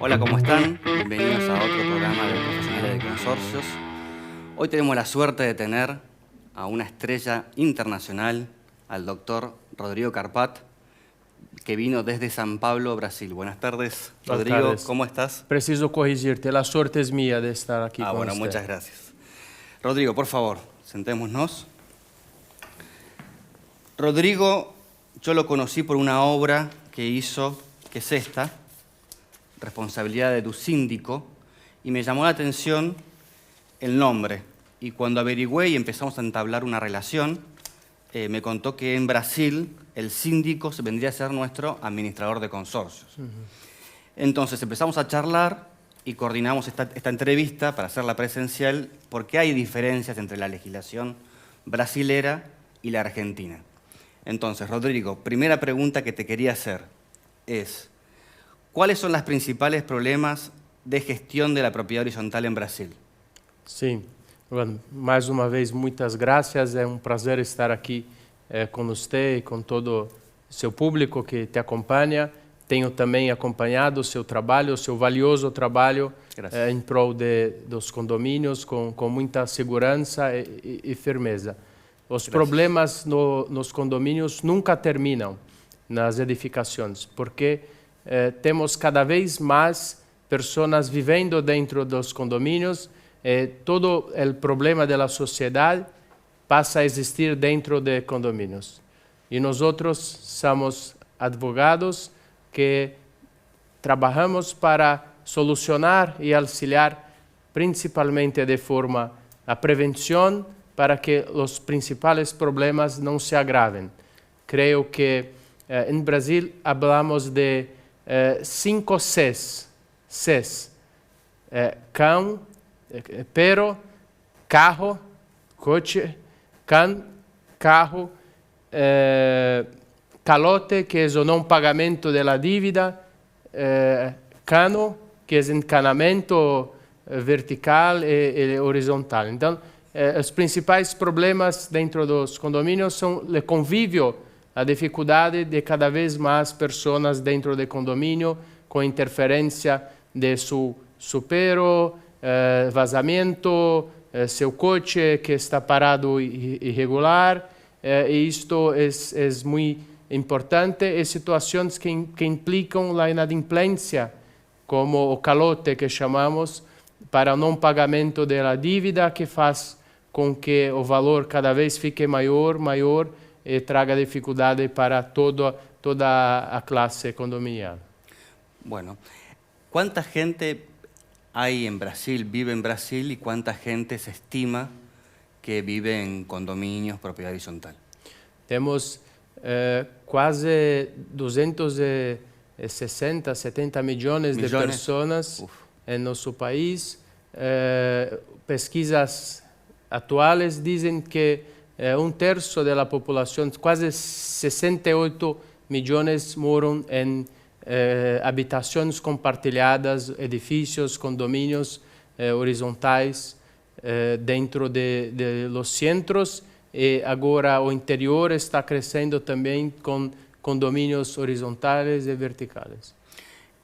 Hola, ¿cómo están? Bienvenidos a otro programa de Profesionales de Consorcios. Hoy tenemos la suerte de tener a una estrella internacional, al doctor Rodrigo Carpat, que vino desde San Pablo, Brasil. Buenas tardes, Rodrigo. Buenas tardes. ¿Cómo estás? Preciso corrigirte, la suerte es mía de estar aquí con Bueno, usted. muchas gracias. Rodrigo, por favor, sentémonos. Rodrigo, yo lo conocí por una obra que hizo, que es esta, Responsabilidad de tu síndico, y me llamó la atención el nombre. Y cuando averigüé y empezamos a entablar una relación, me contó que en Brasil el síndico vendría a ser nuestro administrador de consorcios. Entonces empezamos a charlar y coordinamos esta entrevista para hacerla presencial porque hay diferencias entre la legislación brasilera y la argentina. Entonces, Rodrigo, primera pregunta que te quería hacer es, ¿cuáles son los principales problemas de gestión de la propiedad horizontal en Brasil? Sim, bueno, mais uma vez, muitas graças. É um prazer estar aqui com você e com todo o seu público que te acompanha. Tenho também acompanhado o seu trabalho, o seu valioso trabalho em prol dos condomínios com muita segurança e firmeza. Os problemas nos condomínios nunca terminam nas edificações, porque temos cada vez mais pessoas vivendo dentro dos condomínios. Todo o problema da sociedade passa a existir dentro de condomínios. E nós somos advogados que trabalhamos para solucionar e auxiliar principalmente de forma a prevenção para que os principais problemas não se agravem. Creio que em Brasil falamos de 5 Cs. Cão, pero, carro, coche, carro, calote, que é o não pagamento da dívida, cano, que é encanamento vertical e horizontal. Então, os principais problemas dentro dos condomínios são o convívio, a dificuldade de cada vez mais pessoas dentro do condomínio, com interferência de seu supero, vazamento, seu coche que está parado irregular, e isto é muito importante, e situações que implicam a inadimplência, como o calote que chamamos, para o não pagamento da dívida, que faz com que o valor cada vez fique maior, e traga dificuldade para toda a classe condominial. Bueno, ¿cuánta gente hay en Brasil, vive en Brasil, y cuánta gente se estima que vive en condominios, propiedad horizontal? Temos quase 260, 70 milhões de pessoas em nosso país. Pesquisas atuais dizem que um terço da população, quase 68 milhões, moram em habitações compartilhadas, edifícios, condomínios horizontais dentro de los centros, e agora o interior está crescendo também com condomínios horizontais e verticales.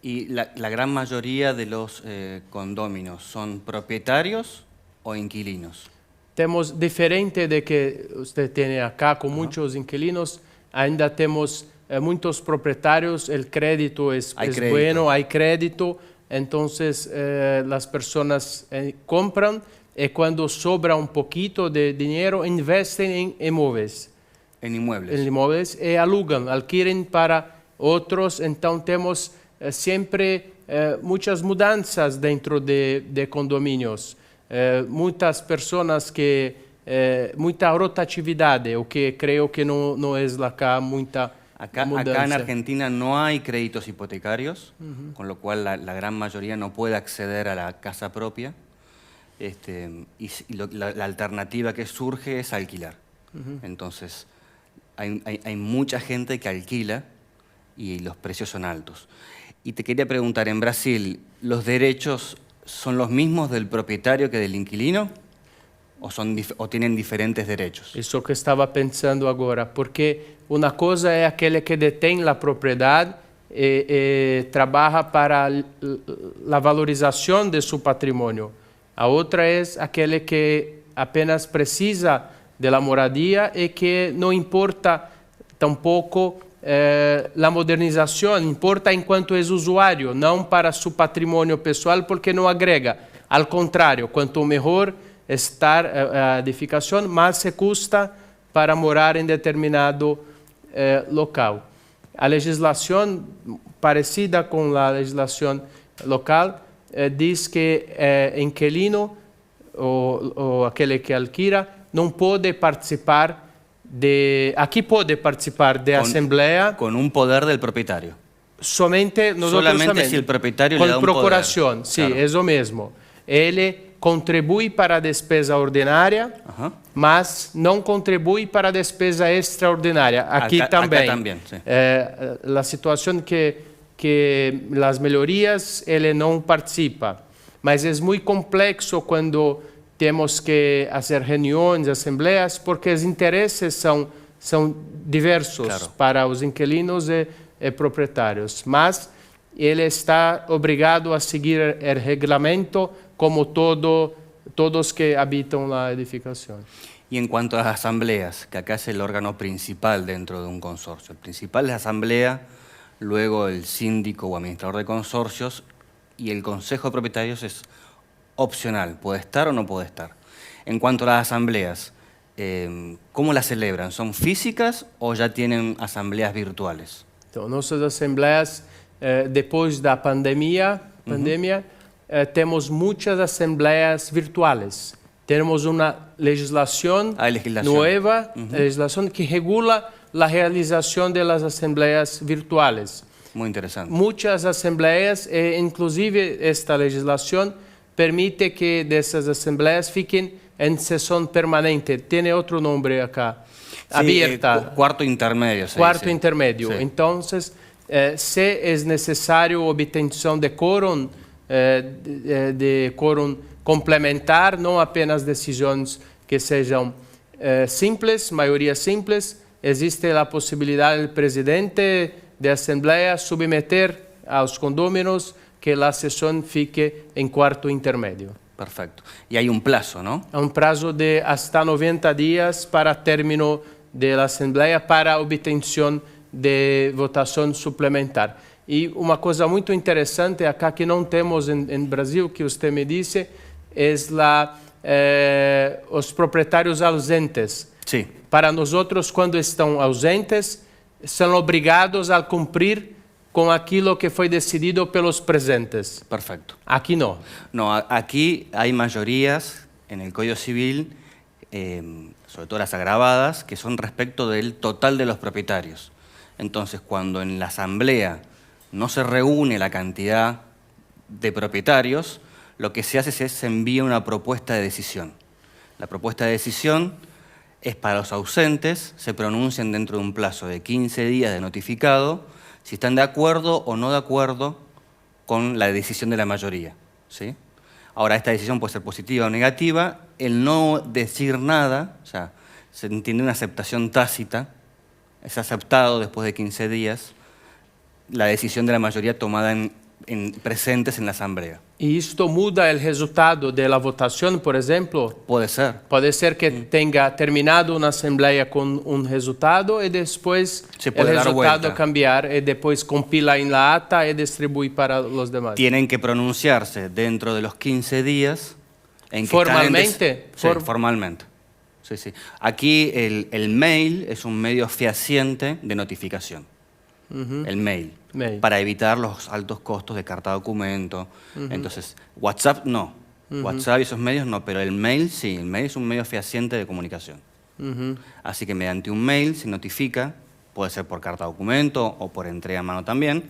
¿Y la gran mayoría de los condóminos son propietarios o inquilinos? Temos, diferente de que você tem acá com muitos inquilinos, ainda temos muitos proprietários, o crédito é bueno, há crédito, então as pessoas compram e quando sobra um pouquinho de dinheiro, investem em imóveis. En inmuebles. Em imóveis e alquilem para outros, então temos sempre muitas mudanças dentro de condomínios. Muitas pessoas que muita rotatividade, o que creio que não é acá muita mudança. Acá en Argentina no hay créditos hipotecarios, con lo cual la gran mayoría no puede acceder a la casa propia, la alternativa que surge es alquilar. Entonces hay mucha gente que alquila y los precios son altos. Y te quería preguntar, en Brasil, ¿los derechos son los mismos del propietario que del inquilino? o tienen diferentes derechos. Isso que eu estava pensando agora, porque uma coisa é aquele que detém a propriedade e trabalha para a valorização de seu patrimônio. A outra é aquele que apenas precisa de la moradia e que não importa tampouco a modernização, importa enquanto é usuário, não para seu patrimônio pessoal, porque não agrega. Ao contrário, quanto melhor estar a edificação, mais se custa para morar em determinado local. A legislação parecida com a legislação local diz que inquilino ou aquele que alquila não pode participar aqui pode participar de assembleia Con un poder del propietario. somente Solamente si el propietario le da un procuração, poder. sim, Claro. é o mesmo. Ele contribui para a despesa ordinária, Ajá. mas não contribui para a despesa extraordinária. Aqui Acá também. también, sí. A situação que as melhorias ele não participa, mas é muito complexo quando temos que fazer reuniões, assembleias, porque os interesses são diversos Claro. para os inquilinos e proprietários. Mas ele está obrigado a seguir o regulamento como todos que habitam a edificação. Y en cuanto a las asambleas, que acá es el órgano principal dentro de un consorcio. El principal es la asamblea, luego el síndico o administrador de consorcios, y el consejo de propietarios es opcional, puede estar o no puede estar. En cuanto a las asambleas, ¿cómo las celebran? ¿Son físicas o ya tienen asambleas virtuales? Então, nossas assembleias, depois da pandemia, temos muitas assembleias virtuais. Temos uma legislação nova, legislação que regula a realização das assembleias virtuais. Muy interesante. Muitas assembleias, inclusive esta legislação, permite que dessas assembleias fiquem em sessão permanente. Tem outro nome acá. Sí, Abierta. cuarto intermedio. se Quarto dice. intermédio. Sí. Então, se é necessário obtenção de quórum, de quórum complementar, não apenas decisões que sejam simples, maioria simples, existe a possibilidade do presidente da Assembleia submeter aos condôminos que a sessão fique em quarto intermédio. Perfecto. Y hay un plazo, ¿no? Há prazo de hasta 90 dias para término da Assembleia para obtenção de votação suplementar. E uma coisa muito interessante acá que não temos em Brasil, que você me disse, é os proprietários ausentes. Sí. Para nós, quando estão ausentes, são obrigados a cumprir com aquilo que foi decidido pelos presentes. Perfecto. Aqui não. No, aquí hay mayorías en el Código Civil, sobre todo las agravadas, que son respecto del total de los propietarios. Entonces, cuando en la asamblea no se reúne la cantidad de propietarios, lo que se hace es se envía una propuesta de decisión. La propuesta de decisión es para los ausentes, se pronuncian dentro de un plazo de 15 días de notificado, si están de acuerdo o no de acuerdo con la decisión de la mayoría, ¿sí? Ahora, esta decisión puede ser positiva o negativa. El no decir nada, o sea, se entiende una aceptación tácita, es aceptado después de 15 días la decisión de la mayoría tomada presentes en la asamblea. E isto muda o resultado da votação, por exemplo? Puede ser. Pode ser que tenha terminado uma assembleia com um resultado e depois o resultado cambiar e depois compila em la ata e distribui para os demais. Tienen que pronunciarse dentro de los 15 días. En que ¿Formalmente? Sí, formalmente. Sí, sí. Aquí el mail es un medio fehaciente de notificación. El mail. Para evitar los altos costos de carta documento. Entonces, WhatsApp no. WhatsApp y esos medios no, pero el mail sí. El mail es un medio fehaciente de comunicación. Así que mediante un mail se notifica, puede ser por carta documento o por entrega a mano también,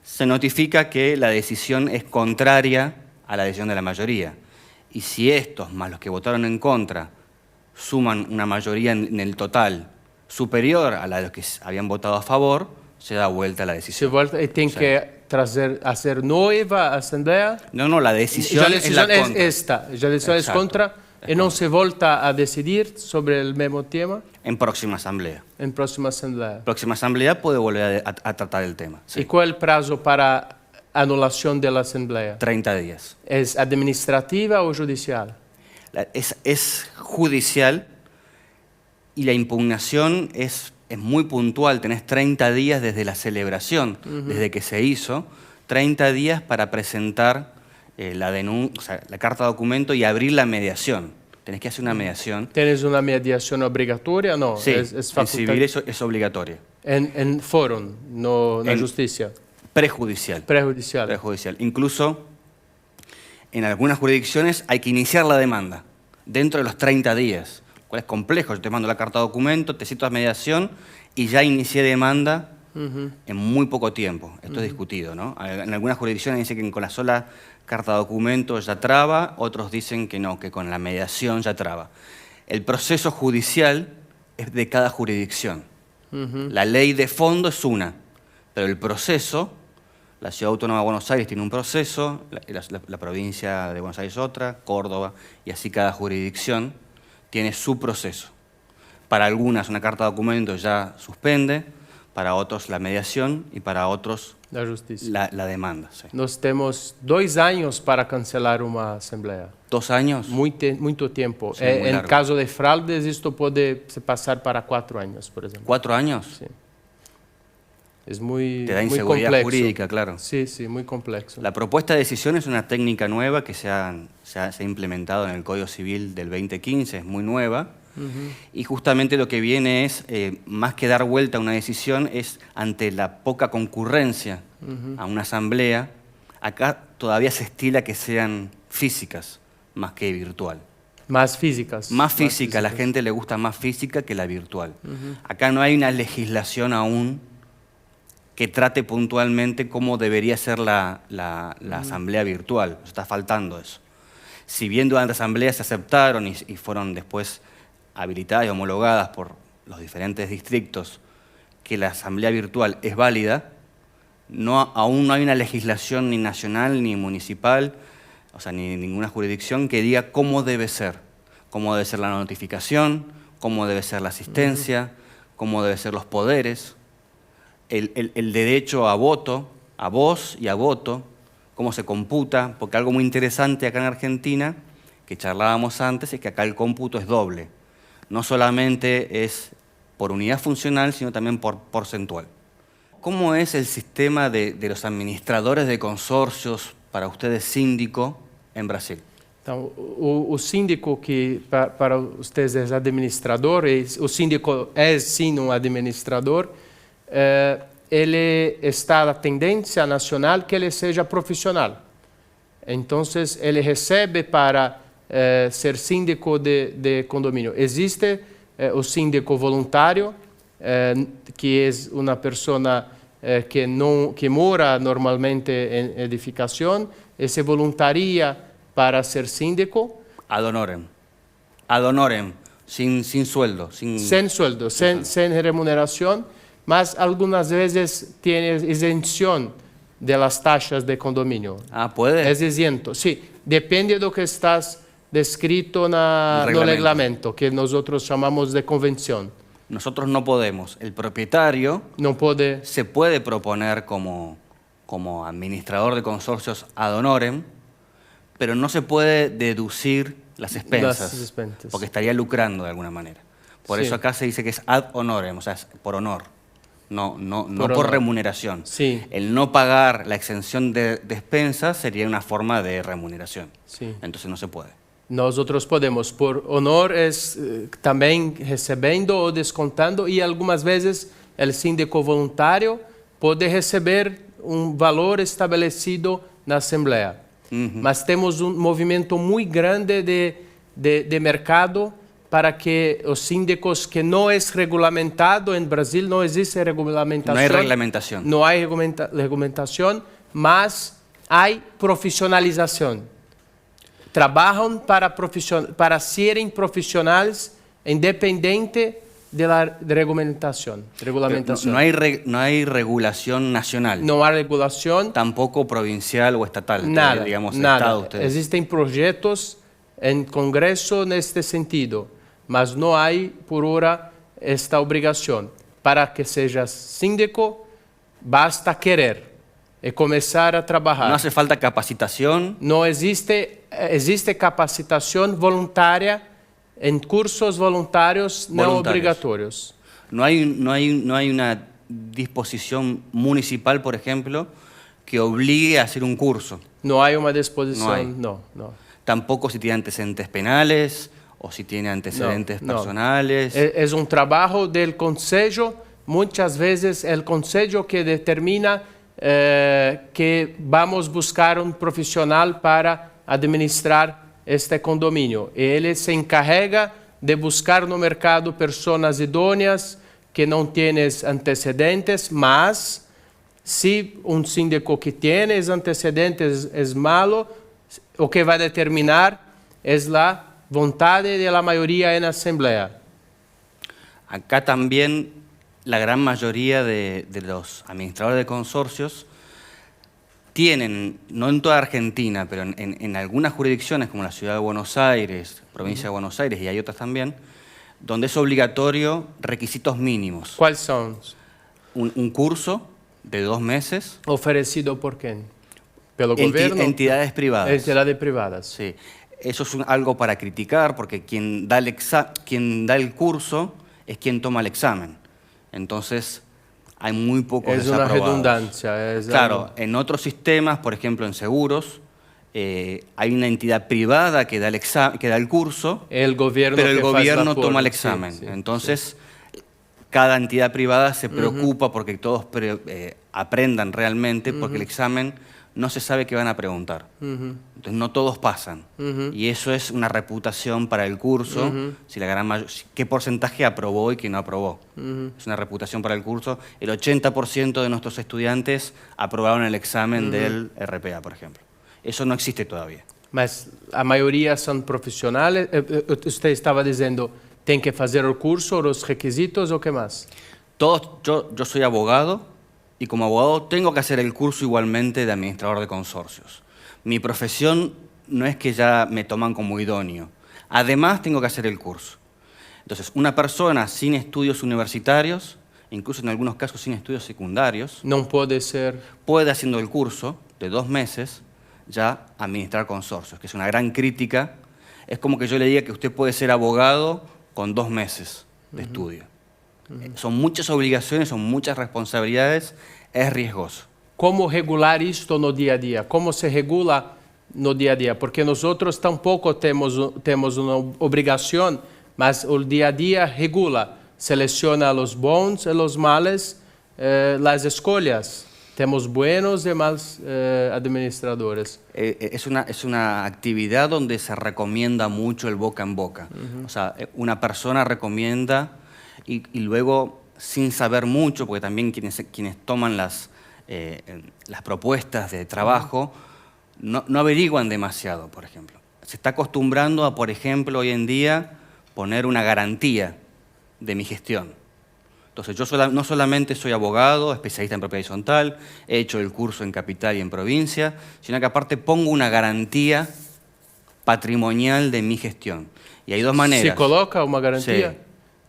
se notifica que la decisión es contraria a la decisión de la mayoría. Y si estos, más los que votaron en contra, suman una mayoría en el total superior a la de los que habían votado a favor, se da vuelta la decisión. Se volta e tem que hacer nueva assembleia. No, la decisión es la contra. La decisión es contra, E não se volta a decidir sobre o mesmo tema En próxima asamblea. em próxima Assembleia. Próxima asamblea puede volver a tratar el tema. E Sí. qual é o prazo para anulação da Assembleia? 30 días. É administrativa ou judicial? Es judicial y la impugnación es muy puntual. Tenés 30 días desde la celebración, desde que se hizo, 30 días para presentar la denuncia, o sea, la carta de documento y abrir la mediación. Tenés que hacer una mediación. Tens uma mediação obrigatória? Não, Sí, é en civil eso es obligatoria. Em fórum, na justiça, Prejudicial. pré-judicial. Prejudicial. Incluso en algunas jurisdicciones hay que iniciar la demanda dentro de los 30 días. Cual es complejo. Yo te mando la carta de documento, te cito a mediación y ya inicié demanda en muy poco tiempo. Esto es discutido, ¿no? En algunas jurisdicciones dicen que con la sola carta de documento ya traba, otros dicen que no, que con la mediación ya traba. El proceso judicial es de cada jurisdicción. La ley de fondo es una, pero el proceso, la Ciudad Autónoma de Buenos Aires tiene un proceso, la provincia de Buenos Aires otra, Córdoba, y así cada jurisdicción tiene su proceso. Para algunas una carta de documento ya suspende, para otros la mediación y para otros Da justiça. la demanda. Sí. Nós temos 2 anos para cancelar uma Assembleia. 2 años. Muito tempo. Sim, muito Em largo. caso de fraudes, isto pode se passar para 4 anos, por exemplo. 4 años. Sim. É muito, Te da muito inseguridad complexo. jurídica, claro. Sí, sí, muy complexo. La propuesta de decisión es una técnica nueva que se ha implementado en el Código Civil del 2015, es muy nueva. Y justamente lo que viene es, más que dar vuelta a una decisión, es ante la poca concurrencia a una asamblea, acá todavía se estila que sean físicas más que virtual. Más físicas. Más física, a la gente le gusta más física que la virtual. Acá no hay una legislación aún que trate puntualmente cómo debería ser la asamblea virtual. Está faltando eso. Si bien durante la asamblea se aceptaron y fueron después habilitadas y homologadas por los diferentes distritos que la asamblea virtual es válida, aún no hay una legislación ni nacional ni municipal, o sea, ni ninguna jurisdicción que diga cómo debe ser la notificación, cómo debe ser la asistencia, cómo deben ser los poderes, el derecho a voto, a voz y a voto, cómo se computa, porque algo muy interesante acá en Argentina, que charlábamos antes, es que acá el cómputo es doble. No solamente es por unidad funcional, sino también por porcentual. ¿Cómo es el sistema de los administradores de consorcios para ustedes síndico en Brasil? Então, o síndico que para vocês é administrador, o síndico é sim um administrador, ele está na tendência nacional que ele seja profissional. Então, ele recebe para ser síndico de condomínio. Existe o síndico voluntário, que é uma pessoa que mora normalmente em edificação e se voluntaria para ser síndico. Ad honorem. Ad honorem, sin sueldo. Sin sueldo, sem remuneração, mas algumas vezes tem isenção das taxas de condomínio. Ah, ¿puede? É isento, sim. Depende do que está descrito no reglamento, que nós chamamos de convenção. Nosotros no podemos. El propietario não pode. Se puede proponer como administrador de consorcios ad honorem, pero no se puede deducir las expensas, porque estaría lucrando de alguna manera. Por eso acá se dice que es ad honorem, o sea, es por honor, no por remuneración. Sí. El no pagar la exención de expensas sería una forma de remuneración. Sí. Entonces no se puede. Nós podemos, por honor, também recebendo ou descontando, e algumas vezes o síndico voluntário pode receber valor estabelecido na Assembleia. Mas temos movimento muito grande de mercado para que os síndicos que não é regulamentado em Brasil, não existe regulamentação. Não há regulamentação. Não há regulamentação, mas há profissionalização. Trabalham para serem profissionais independente da regulamentação. No hay regulación nacional. Não há regulação. Tampoco provincial o estatal. Nada, digamos, nada. Estado, ustedes. Existem projetos en Congreso neste sentido, mas não há, por hora, esta obrigação. Para que sejas síndico, basta querer e começar a trabalhar. No hace falta capacitación, Não existe capacitação voluntária em cursos voluntários não Voluntarios. obrigatórios. no hay una disposición municipal, por ejemplo, que obligue a hacer un curso. Não há uma disposição, Não há. não. Tampoco si tiene antecedentes penales o si tiene antecedentes No. personales. É um trabalho do conselho, muitas vezes é o conselho que determina que vamos buscar um profissional para administrar este condomínio. E ele se encarrega de buscar no mercado pessoas idôneas que não têm antecedentes, mas se um síndico que tem antecedentes é malo, o que vai determinar é a vontade da maioria na Assembleia. Acá también la gran mayoría de los administradores de consorcios tienen, no en toda Argentina, pero en algunas jurisdicciones como la Ciudad de Buenos Aires, Provincia de Buenos Aires y hay otras también, donde es obligatorio requisitos mínimos. Quais são? Un curso de 2 meses, Oferecido por quem? Pelo governo? entidades privadas. Entidades privadas. Sí, eso es algo para criticar porque quien da el curso es quien toma el examen. Entonces, hay muy pocos Es una desaprobados. redundancia. Es Claro, algo- en otros sistemas, por ejemplo en seguros, hay una entidad privada que da el curso, El gobierno pero el que faz gobierno vapor. toma el Sí, examen. sí, Entonces, cada entidad privada se preocupa porque todos aprendan realmente, porque el examen no se sabe qué van a preguntar. Entonces, no todos pasan. Y eso es una reputación para el curso, si la qué porcentaje aprobó y qué no aprobó. Es una reputación para el curso. El 80% de nuestros estudiantes aprobaron el examen del RPA, por ejemplo. Eso no existe todavía. Mas a maioria são profissionais. Você estava dizendo, tem que fazer o curso, os requisitos, o que mais? Yo soy abogado y como abogado tengo que hacer el curso igualmente de administrador de consorcios. Mi profesión no es que ya me toman como idóneo. Además tengo que hacer el curso. Entonces, una persona sin estudios universitarios, incluso en algunos casos sin estudios secundarios, Não pode ser. puede haciendo el curso de 2 meses ya administrar consorcios, que es una gran crítica. Es como que yo le diga que usted puede ser abogado con 2 meses de estudio. Son muchas obligaciones, son muchas responsabilidades, es riesgoso. Como regular isto no dia a dia? Como se regula no dia a dia? Porque nós tampouco temos uma obrigação, mas o dia a dia regula. Seleciona os bons e os males, as escolhas. Temos buenos e malos administradores. Es una actividad donde se recomienda mucho el boca en boca. O sea, una persona recomienda y luego, sin saber mucho, porque también quienes toman las propuestas de trabajo no averiguan demasiado, por ejemplo. Se está acostumbrando a, por ejemplo, hoy en día, poner una garantía de mi gestión. Entonces, yo no solamente soy abogado, especialista en propiedad horizontal, he hecho el curso en capital y en provincia, sino que aparte pongo una garantía patrimonial de mi gestión. Y hay 2 maneras. Se coloca uma garantia?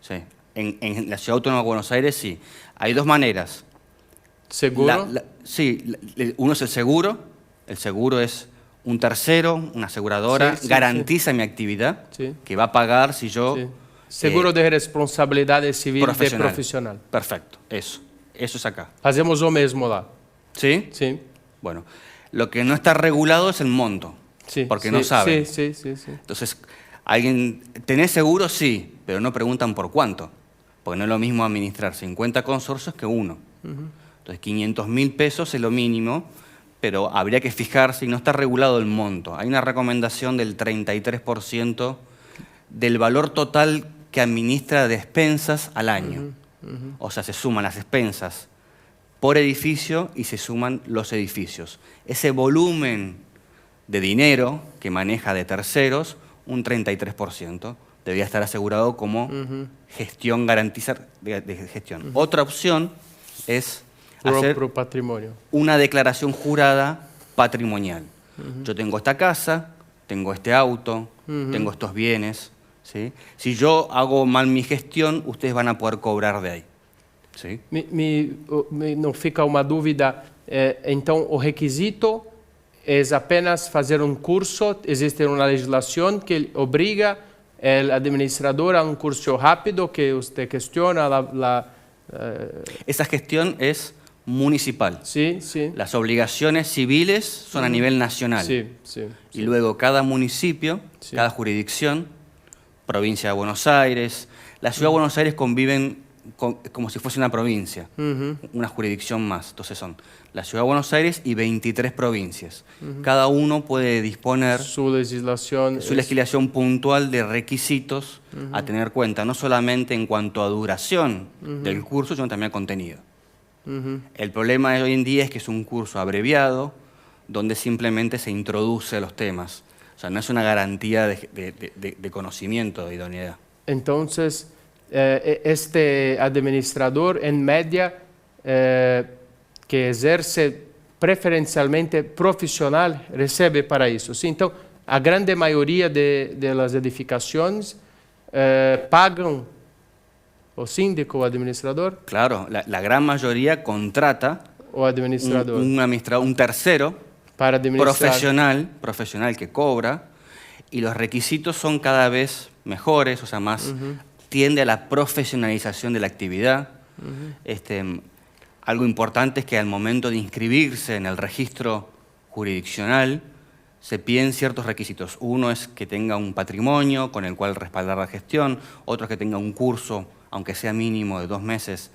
Sí, sí. En la Ciudad Autónoma de Buenos Aires, sí. Hay 2 maneras. Seguro? Sí, uno es el seguro. El seguro es un tercero, una aseguradora, Sí, sí, garantiza mi actividad, Sí. que va a pagar si yo... Sí. Seguro de responsabilidade civil de profissional. Perfecto, eso es acá. Fazemos o mesmo lá. ¿Sí? Sim. Bueno, lo que no está regulado es el monto, Sí. porque sí, no saben. Sí. Entonces, ¿tenés seguro? Sí, pero no preguntan por cuánto, porque no es lo mismo administrar 50 consorcios que uno. Entonces, 500.000 pesos es lo mínimo, pero habría que fijarse y no está regulado el monto. Hay una recomendación del 33% del valor total que administra de expensas al año. O sea, se suman las expensas por edificio y se suman los edificios. Ese volumen de dinero que maneja de terceros, un 33%, debería estar asegurado como gestión, garantizar de gestión. Otra opción es hacer Pro patrimônio. una declaración jurada patrimonial. Yo tengo esta casa, tengo este auto, tengo estos bienes, ¿sí? Si yo hago mal mi gestión, ustedes van a poder cobrar de ahí, ¿sí? Não fica uma dúvida, então o requisito é apenas fazer um curso, existe uma legislação que obriga o administrador a um curso rápido que você questiona Esa gestión es municipal. Sí, sí. Las obligaciones civiles son a nivel nacional. Sí, sí, Y luego cada municipio, Sí. cada jurisdicción, provincia de Buenos Aires, la ciudad de Buenos Aires conviven como si fuese una provincia, una jurisdicción más. Entonces son la ciudad de Buenos Aires y 23 provincias. Cada uno puede disponer Su legislación. su legislación puntual de requisitos a tener en cuenta, no solamente en cuanto a duración del curso, sino también a contenido. El problema de hoy en día es que es un curso abreviado donde simplemente se introduce los temas. O sea, no es una garantía de conocimiento, de idoneidad. Entonces, este administrador, en media, que exerce preferencialmente profissional, recebe para isso. Sim, então, a grande maioria das edificações pagam o síndico, o administrador? Claro, la gran mayoría contrata O administrador. un tercero para administrar. profesional que cobra, y los requisitos son cada vez mejores, o sea, más tiende a la profesionalización de la actividad. Algo importante es que al momento de inscribirse en el registro jurisdiccional se piden ciertos requisitos. Uno es que tenga un patrimonio con el cual respaldar la gestión, otro es que tenga un curso, aunque sea mínimo de 2 meses,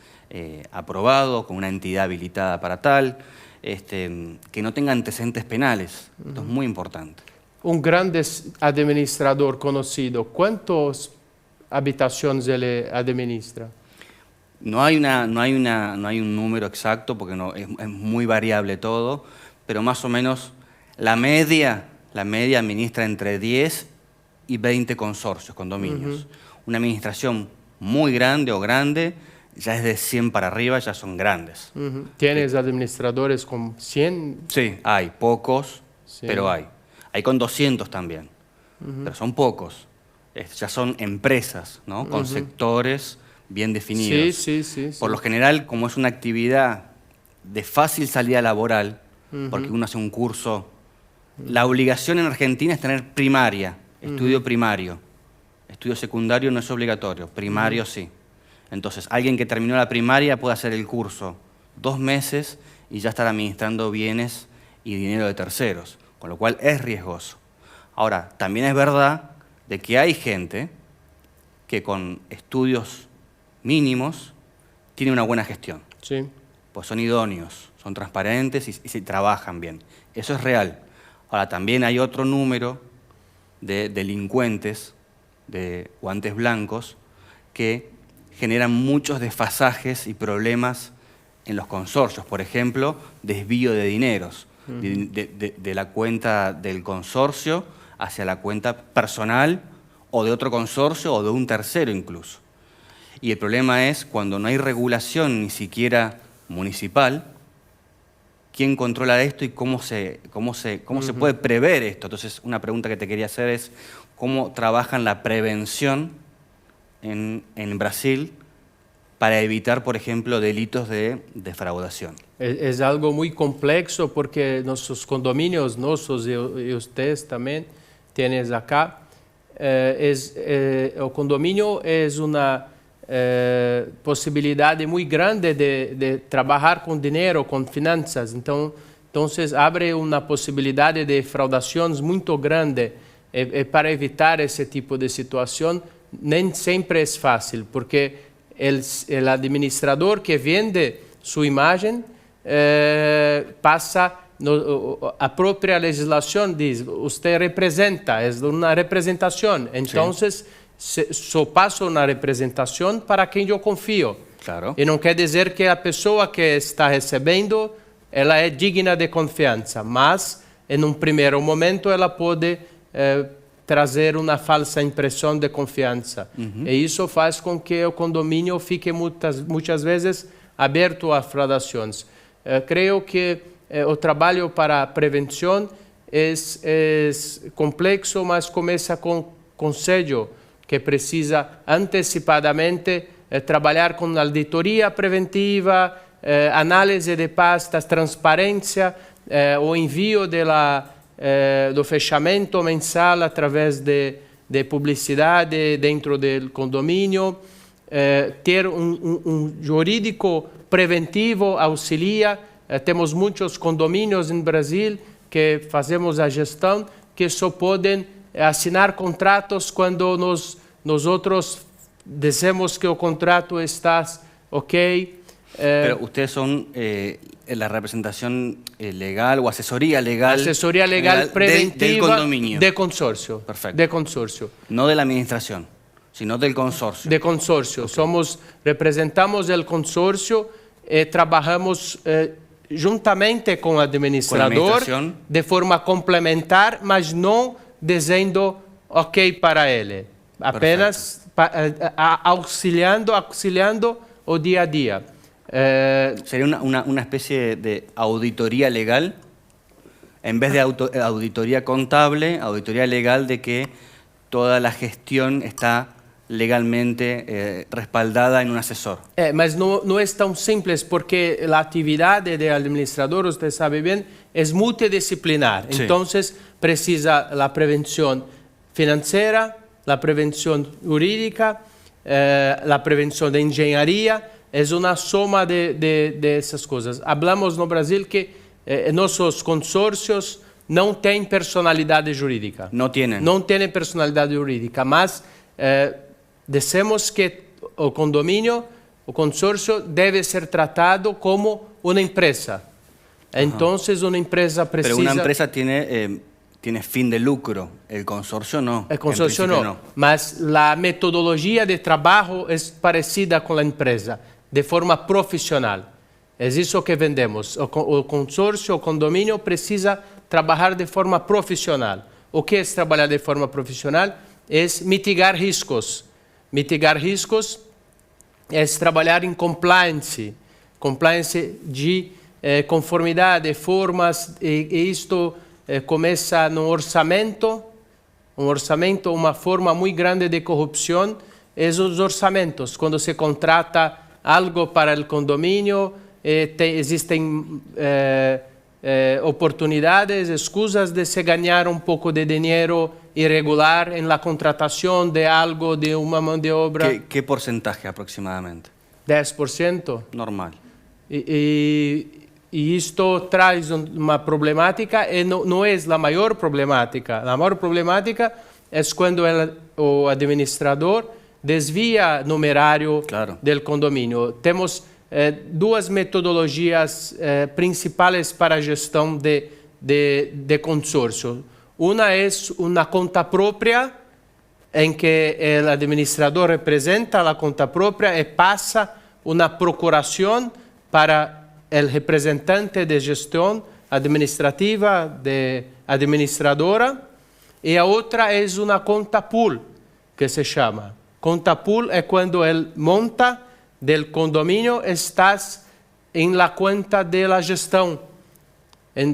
aprobado, con una entidad habilitada para tal, que no tenga antecedentes penales. Esto es muy importante. Um grande administrador conhecido, quantas habitações ele administra? No hay un número exacto porque es muy variable todo, pero más o menos la media administra entre 10 y 20 consorcios, condominios. Una administración muy grande o grande ya es de 100 para arriba, ya son grandes. ¿Tienes administradores con 100? Sí, hay pocos, Sí. pero hay. Hay con 200 también, pero son pocos. Ya son empresas, ¿no? Con sectores bien definidos. Sí, sí, sí. Por lo general, como es una actividad de fácil salida laboral, porque uno hace un curso, la obligación en Argentina es tener primaria, estudio primario. Estudio secundario no es obligatorio, primario sí. Entonces, alguien que terminó la primaria puede hacer el curso 2 meses y ya estar administrando bienes y dinero de terceros, con lo cual es riesgoso. Ahora, también es verdad de que hay gente que con estudios mínimos tiene una buena gestión, Sí. pues son idóneos, son transparentes y se trabajan bien. Eso es real. Ahora, también hay otro número de delincuentes, de guantes blancos, que generan muchos desfasajes y problemas en los consorcios. Por ejemplo, desvío de dineros de la cuenta del consorcio hacia la cuenta personal o de otro consorcio o de un tercero incluso. Y el problema es cuando no hay regulación ni siquiera municipal, ¿quién controla esto y cómo se puede prever esto? Entonces, una pregunta que te quería hacer es, ¿cómo trabajan la prevención en Brasil para evitar, por ejemplo, delitos de defraudación? Es algo muy complejo porque nuestros condominios, nossos y ustedes también tienes acá, el condominio es una possibilidade muito grande de trabalhar com dinheiro, com finanças. Então abre uma possibilidade de fraudações muito grande. E para evitar esse tipo de situação, nem sempre é fácil, porque o administrador que vende sua imagem passa a própria legislação diz, você representa, é uma representação. Então só passo uma representação para quem eu confio. Claro. E não quer dizer que a pessoa que está recebendo ela é digna de confiança, mas em um primeiro momento ela pode trazer uma falsa impressão de confiança. E isso faz com que o condomínio fique muitas vezes aberto a fraudações. Creio que o trabalho para a prevenção é complexo, mas começa com conselho, que precisa antecipadamente trabalhar com auditoria preventiva, análise de pastas, transparência, o envio do fechamento mensal através de publicidade dentro do condomínio, ter jurídico preventivo auxilia. Temos muitos condomínios em Brasil que fazemos a gestão que só podem assinar contratos quando nós outros dizemos que o contrato está ok. Pero ustedes son la representación legal o asesoría legal, Preventiva del condominio. de consorcio. Perfecto. De consorcio. No de la administración, sino del consorcio. De consorcio. Okay. Representamos o consórcio e trabalhamos juntamente com o administrador de forma complementar, mas não dizendo ok para ele. Apenas auxiliando o dia a dia. ¿Sería una especie de auditoría legal? En vez de auditoría contable, auditoría legal de que toda la gestión está legalmente respaldada en un asesor. Mas não é tão simples, porque a atividade do administrador, você sabe bem, é multidisciplinar. Sí. Então, precisa a prevenção financeira, a prevenção jurídica, a prevenção de engenharia. É uma soma de essas coisas. Hablamos no Brasil que nossos consórcios não têm personalidade jurídica. Não têm. Não têm personalidade jurídica, mas dizemos que o condomínio, o consórcio, deve ser tratado como uma empresa. Então, uma empresa precisa... Pero una empresa tiene fin de lucro, el consorcio no. El consorcio no, mas a metodologia de trabalho é parecida com a empresa, de forma profissional. É isso que vendemos. O consórcio, o condomínio precisa trabalhar de forma profissional. O que é trabalhar de forma profissional? É mitigar riscos. Mitigar riscos é trabalhar em compliance. Compliance de conformidade, formas, e isto começa no orçamento. Uma forma muito grande de corrupção é os orçamentos. Quando se contrata algo para o condomínio, existem oportunidades, excusas de se ganhar um pouco de dinheiro irregular em la contratação de algo, de uma mão de obra. ¿Qué porcentaje aproximadamente? 10%. Normal. E isto traz uma problemática, e não é a maior problemática. A maior problemática é quando o administrador desvia numerário do condomínio. Temos duas metodologias principais para a gestão de consórcio. Uma é uma conta própria, em que o administrador representa a conta própria e passa uma procuração para o representante de gestão administrativa, de administradora. E a outra é uma conta pool, que se chama. Conta pool é quando ele monta del condomínio, estás em la conta da gestão,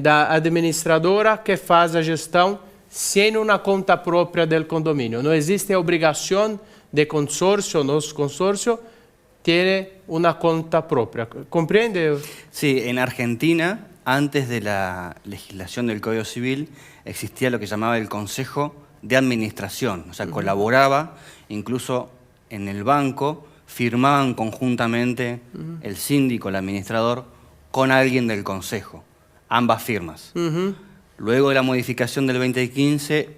da administradora que faz a gestão sem uma conta própria do condomínio. Não existe a obrigação de consórcio, nosso consórcio, ter uma conta própria. ¿Compreende? Sí, en Argentina, antes de la legislación del Código Civil, existía lo que llamaba el Consejo de Administración. O sea, colaboraba, incluso en el banco, firmaban conjuntamente el síndico, el administrador, con alguien del consejo, ambas firmas. Luego de la modificación del 2015,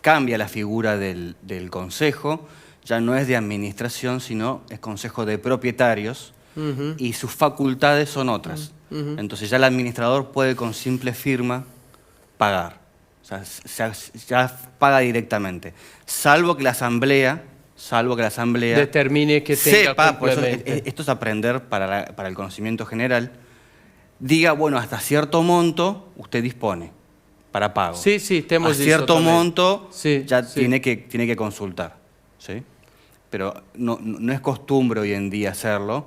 cambia la figura del consejo, ya no es de administración, sino es consejo de propietarios, y sus facultades son otras. Entonces ya el administrador puede con simple firma pagar, o sea, ya paga directamente, salvo que la asamblea determine que tenga sepa, por eso, complemento. esto es aprender para el conocimiento general, diga, bueno, hasta cierto monto usted dispone para pago. Sí, tenemos a cierto eso monto sí, ya tiene que consultar, ¿sí? Pero no es costumbre hoy en día hacerlo.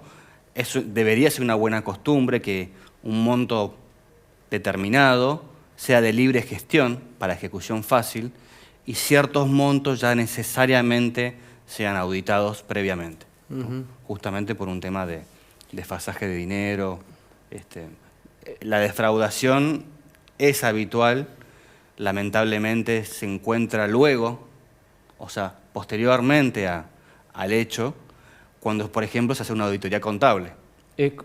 Eso debería ser una buena costumbre, que un monto determinado sea de libre gestión para ejecución fácil y ciertos montos ya necesariamente sean auditados previamente, ¿no? Justamente por un tema de desfasaje de dinero. La defraudación es habitual, lamentablemente se encuentra luego, o sea, posteriormente al hecho, cuando, por ejemplo, se hace una auditoría contable.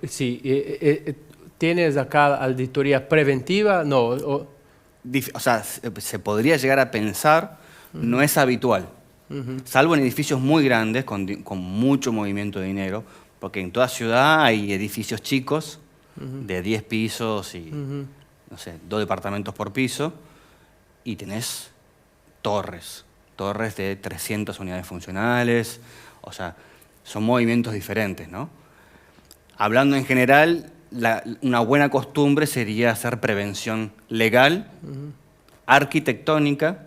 Sí, ¿tienes acá auditoría preventiva? No. O sea, se podría llegar a pensar, no es habitual, salvo en edificios muy grandes, con mucho movimiento de dinero, porque en toda ciudad hay edificios chicos de 10 pisos y, no sé, 2 departamentos por piso, y tenés torres de 300 unidades funcionales, o sea, son movimientos diferentes, ¿no? Hablando en general, una buena costumbre sería hacer prevención legal, arquitectónica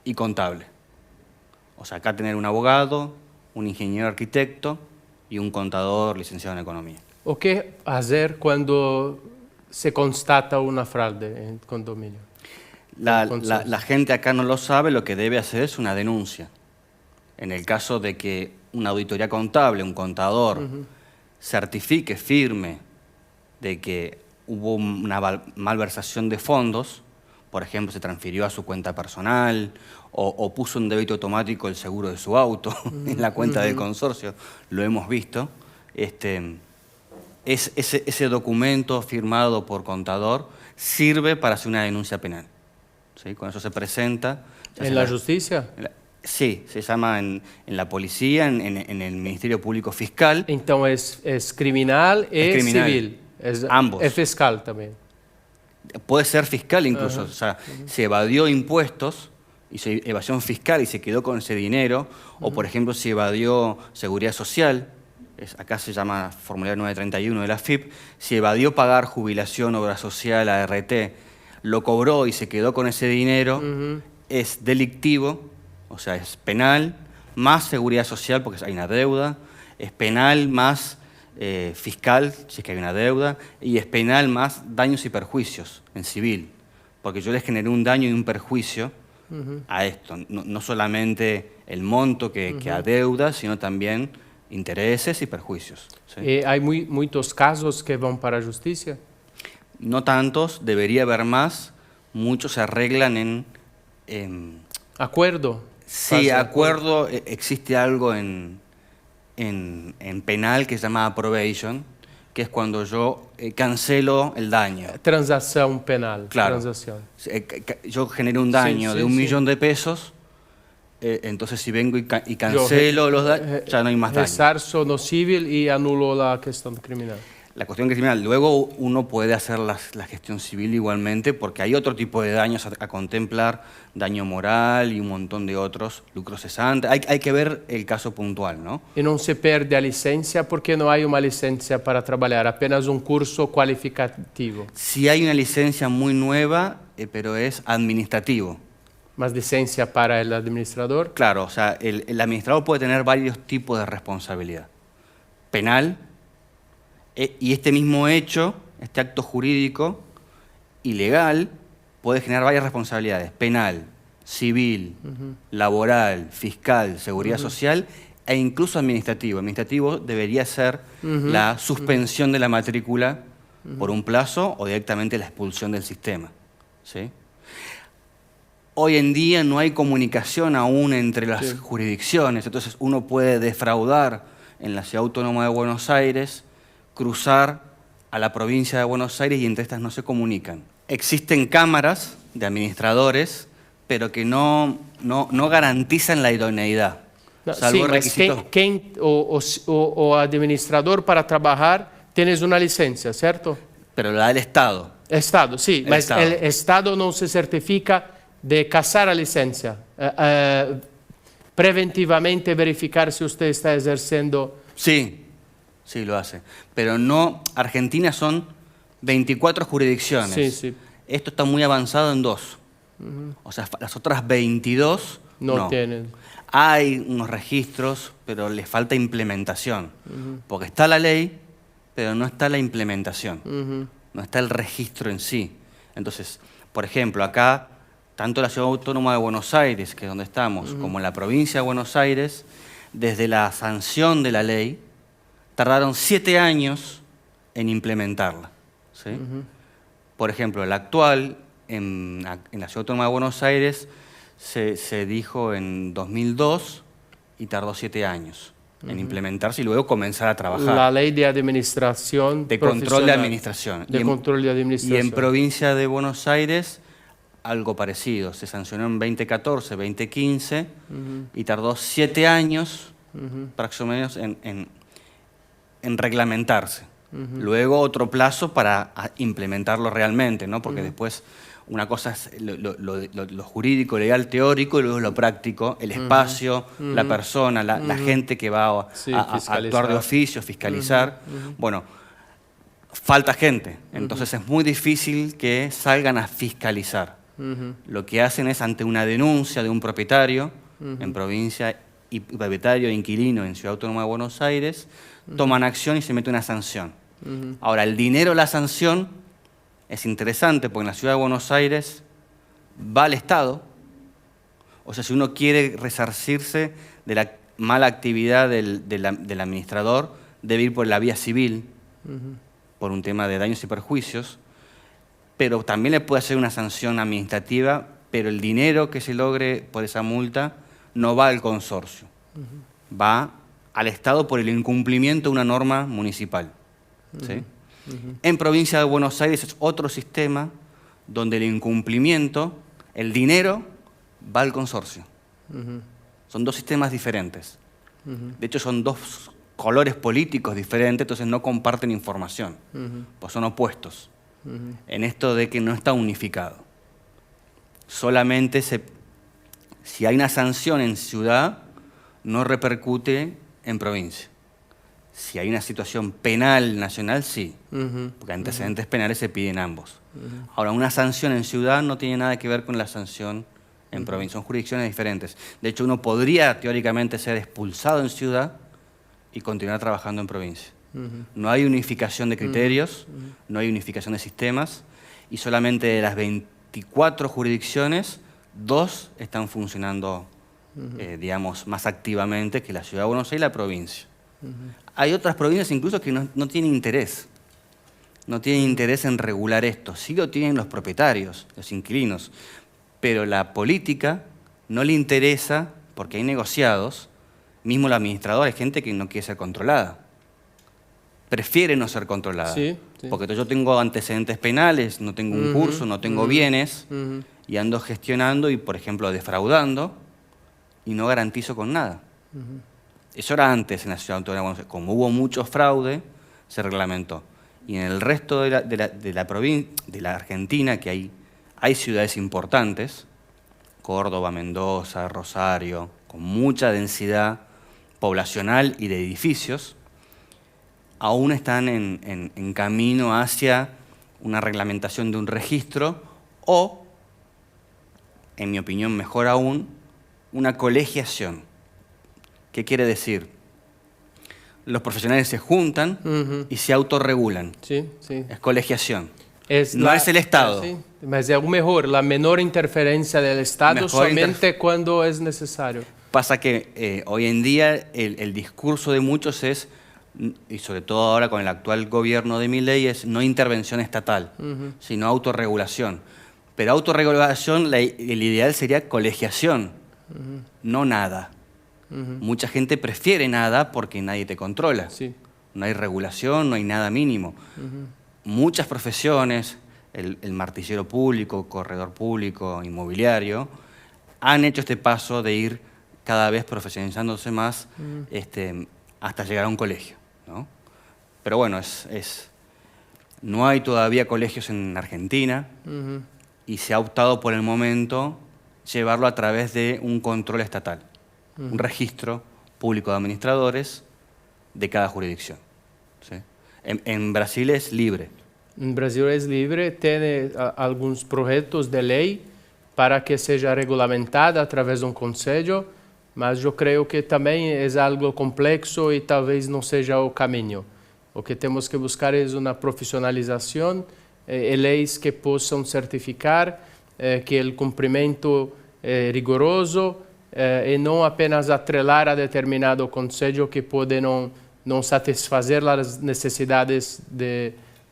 y contable. O sea, acá tener un abogado, un ingeniero arquitecto y un contador licenciado en economía. ¿O qué hacer cuando se constata una fraude en condominio? La gente acá no lo sabe, lo que debe hacer es una denuncia. En el caso de que una auditoría contable, un contador, certifique, firme, de que hubo una malversación de fondos, por ejemplo, se transfirió a su cuenta personal o puso un débito automático el seguro de su auto en la cuenta del consorcio, lo hemos visto, ese documento firmado por contador sirve para hacer una denuncia penal. ¿Sí? Con eso se presenta. ¿En la justicia? Sí, se llama en la policía, en el Ministerio Público Fiscal. Entonces es criminal y civil. Ambos. Es fiscal también. Puede ser fiscal incluso. O sea, se evadió impuestos, hizo evasión fiscal y se quedó con ese dinero. O, por ejemplo, se evadió seguridad social. Acá se llama formulario 931 de la AFIP. Se evadió pagar jubilación, obra social, ART. Lo cobró y se quedó con ese dinero. Es delictivo. O sea, es penal, más seguridad social porque hay una deuda, es penal más fiscal si es que hay una deuda, y es penal más daños y perjuicios en civil, porque yo les generé un daño y un perjuicio a esto, no solamente el monto que adeuda, sino también intereses y perjuicios. ¿Sí? ¿Hay muchos casos que van para justicia? No tantos, debería haber más, muchos se arreglan en ¿Acuerdo? Sí, acuerdo, existe algo en penal que se llama probation, que es cuando yo cancelo el daño. Transacción penal. Claro. Transacción. Yo generé un daño de 1 millón de pesos, entonces si vengo y cancelo los daños, ya no hay más daño. Resarzo no civil y anulo la cuestión criminal. La cuestión criminal. Luego uno puede hacer la gestión civil igualmente porque hay otro tipo de daños a contemplar, daño moral y un montón de otros, lucro cesante. Hay que ver el caso puntual, ¿no? Y no se pierde a licencia porque no hay una licencia para trabajar, apenas un curso cualificativo. Sí hay una licencia muy nueva, pero es administrativo. ¿Más licencia para el administrador? Claro, o sea, el administrador puede tener varios tipos de responsabilidad. Penal, y este mismo hecho, este acto jurídico ilegal, puede generar varias responsabilidades: penal, civil, laboral, fiscal, seguridad social e incluso administrativo. Administrativo debería ser la suspensión de la matrícula por un plazo o directamente la expulsión del sistema. ¿Sí? Hoy en día no hay comunicación aún entre las jurisdicciones, entonces uno puede defraudar en la Ciudad Autónoma de Buenos Aires, cruzar a la provincia de Buenos Aires y entre estas no se comunican. Existen cámaras de administradores, pero que no garantizan la idoneidad. No, salvo sí, requisitos. O administrador para trabajar tienes una licencia, ¿cierto? Pero la da el Estado. Estado, sí, El mas Estado. el Estado no se certifica de casar a licencia. Preventivamente verificar si usted está ejerciendo. Sí, sí lo hace. Pero no, Argentina son 24 jurisdicciones. Sí, sí. Esto está muy avanzado en 2. O sea, las otras 22 No tienen. Hay unos registros, pero les falta implementación. Porque está la ley, pero no está la implementación. No está el registro en sí. Entonces, Por ejemplo, acá, tanto la Ciudad Autónoma de Buenos Aires, que es donde estamos, como la provincia de Buenos Aires, desde la sanción de la ley, tardaron 7 años en implementarla. ¿Sí? Por ejemplo, el actual, en la Ciudad Autónoma de Buenos Aires, se dijo en 2002 y tardó 7 años en implementarse y luego comenzar a trabajar. La ley de administración De control de administración. De control de administración. Y en provincia de Buenos Aires, algo parecido. Se sancionó en 2014, 2015 y tardó 7 años, más o menos, en reglamentarse. Luego otro plazo para implementarlo realmente, ¿no? Porque después una cosa es lo jurídico, legal, teórico, y luego lo práctico, el espacio, la persona, la gente que va a actuar de oficio, fiscalizar. Bueno, falta gente, entonces es muy difícil que salgan a fiscalizar. Lo que hacen es, ante una denuncia de un propietario en provincia y propietario e inquilino en Ciudad Autónoma de Buenos Aires, toman acción y se mete una sanción. Ahora, el dinero de la sanción es interesante porque en la Ciudad de Buenos Aires va al Estado. O sea, si uno quiere resarcirse de la mala actividad del administrador, debe ir por la vía civil, por un tema de daños y perjuicios, pero también le puede hacer una sanción administrativa, pero el dinero que se logre por esa multa no va al consorcio, va al Estado por el incumplimiento de una norma municipal. ¿Sí? En provincia de Buenos Aires es otro sistema donde el incumplimiento, el dinero, va al consorcio. Son dos sistemas diferentes. De hecho, son dos colores políticos diferentes, entonces no comparten información, pues son opuestos. En esto de que no está unificado. Solamente si hay una sanción en ciudad, no repercute en provincia. Si hay una situación penal nacional, sí, porque antecedentes penales se piden ambos. Ahora, una sanción en ciudad no tiene nada que ver con la sanción en provincia, son jurisdicciones diferentes. De hecho, uno podría teóricamente ser expulsado en ciudad y continuar trabajando en provincia. No hay unificación de criterios, no hay unificación de sistemas, y solamente de las 24 jurisdicciones, 2 están funcionando, digamos, más activamente que la Ciudad de Buenos Aires y la provincia. Hay otras provincias incluso que no tienen interés. No tienen interés en regular esto. Sí lo tienen los propietarios, los inquilinos. Pero la política no le interesa porque hay negociados. Mismo el administrador, hay gente que no quiere ser controlada. Prefiere no ser controlada. Sí. Porque yo tengo antecedentes penales, no tengo un curso, no tengo bienes, y ando gestionando y, por ejemplo, defraudando, y no garantizo con nada. Eso era antes en la Ciudad Autónoma de Buenos Aires. Como hubo mucho fraude, se reglamentó. Y en el resto de la Argentina, que hay ciudades importantes, Córdoba, Mendoza, Rosario, con mucha densidad poblacional y de edificios, aún están en camino hacia una reglamentación de un registro o, en mi opinión, mejor aún, una colegiación. ¿Qué quiere decir? Los profesionales se juntan y se autorregulan. Sí. Es colegiación. No es el Estado. Sí. Mas es mejor, la menor interferencia del Estado solamente cuando es necesario. Pasa que hoy en día el discurso de muchos es, y sobre todo ahora con el actual gobierno de Milei, es no intervención estatal, sino autorregulación. Pero autorregulación, el ideal sería colegiación, no nada. Mucha gente prefiere nada porque nadie te controla. Sí. No hay regulación, no hay nada mínimo. Muchas profesiones, el martillero público, corredor público, inmobiliario, han hecho este paso de ir cada vez profesionalizándose más hasta llegar a un colegio, ¿no? Pero bueno, no hay todavía colegios en Argentina y se ha optado por el momento llevarlo a través de un control estatal. Un registro público de administradores de cada jurisdicción. ¿Sí? En Brasil es libre. En Brasil es libre, tiene algunos proyectos de ley para que seja regulamentada a través de un conselho, mas eu creio que também é algo complexo e talvez não seja o caminho. O que temos que buscar é uma profissionalização e leis que possam certificar que o cumprimento é rigoroso e não apenas atrelar a determinado conselho que pode não satisfazer as necessidades